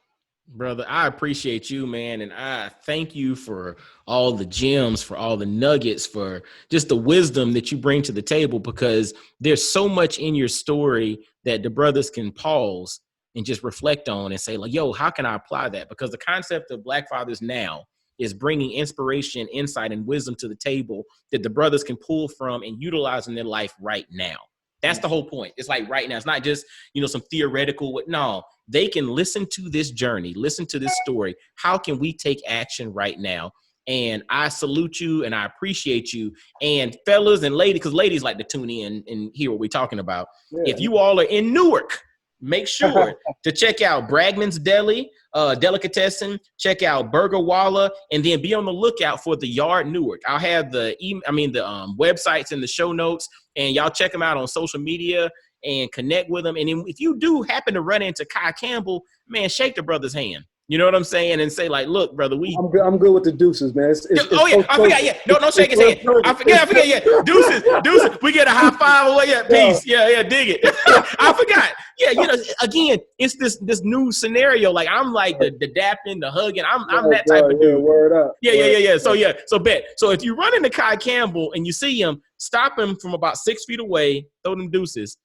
Brother, I appreciate you, man. And I thank you for all the gems, for all the nuggets, for just the wisdom that you bring to the table, because there's so much in your story that the brothers can pause and just reflect on and say, like, yo, how can I apply that? Because the concept of Black Fathers Now is bringing inspiration, insight, and wisdom to the table that the brothers can pull from and utilize in their life right now. That's the whole point. It's like right now. It's not just, some theoretical. No, they can listen to this journey, listen to this story. How can we take action right now? And I salute you and I appreciate you. And fellas and ladies, because ladies like to tune in and hear what we're talking about. Yeah. If you all are in Newark, make sure to check out Bragman's Deli, Delicatessen, check out Burger Walla, and then be on the lookout for the Yard Newark. I'll have the websites in the show notes, and y'all check them out on social media and connect with them. And then if you do happen to run into Kai Campbell, man, shake the brother's hand. You know what I'm saying? And say, like, look, brother, I'm good with the deuces, man. I forgot. Yeah, don't shake his hand. I forget. Yeah, deuces. We get a high five away. Yeah, peace. Yeah, dig it. I forgot. Yeah, again, it's this new scenario. Like, I'm like the dapping, the hugging. I'm that type of dude. Word up. Yeah. So bet. So if you run into Kai Campbell and you see him, stop him from about 6 feet away. Throw them deuces.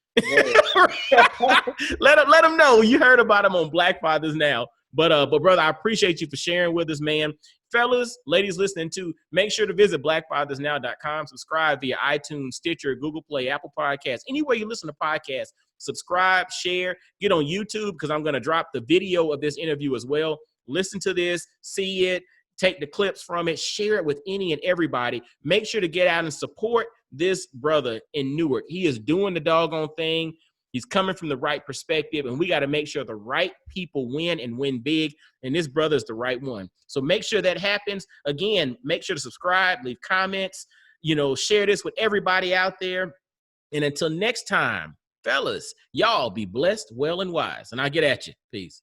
Let him know you heard about him on Black Fathers Now. But brother, I appreciate you for sharing with us, man. Fellas, ladies listening too, make sure to visit blackfathersnow.com. Subscribe via iTunes, Stitcher, Google Play, Apple Podcasts. Anywhere you listen to podcasts, subscribe, share, get on YouTube, because I'm going to drop the video of this interview as well. Listen to this, see it, take the clips from it, share it with any and everybody. Make sure to get out and support this brother in Newark. He is doing the doggone thing. He's coming from the right perspective, and we got to make sure the right people win and win big. And this brother is the right one. So make sure that happens. Again, make sure to subscribe, leave comments, share this with everybody out there. And until next time, fellas, y'all be blessed, well, and wise. And I'll get at you. Peace.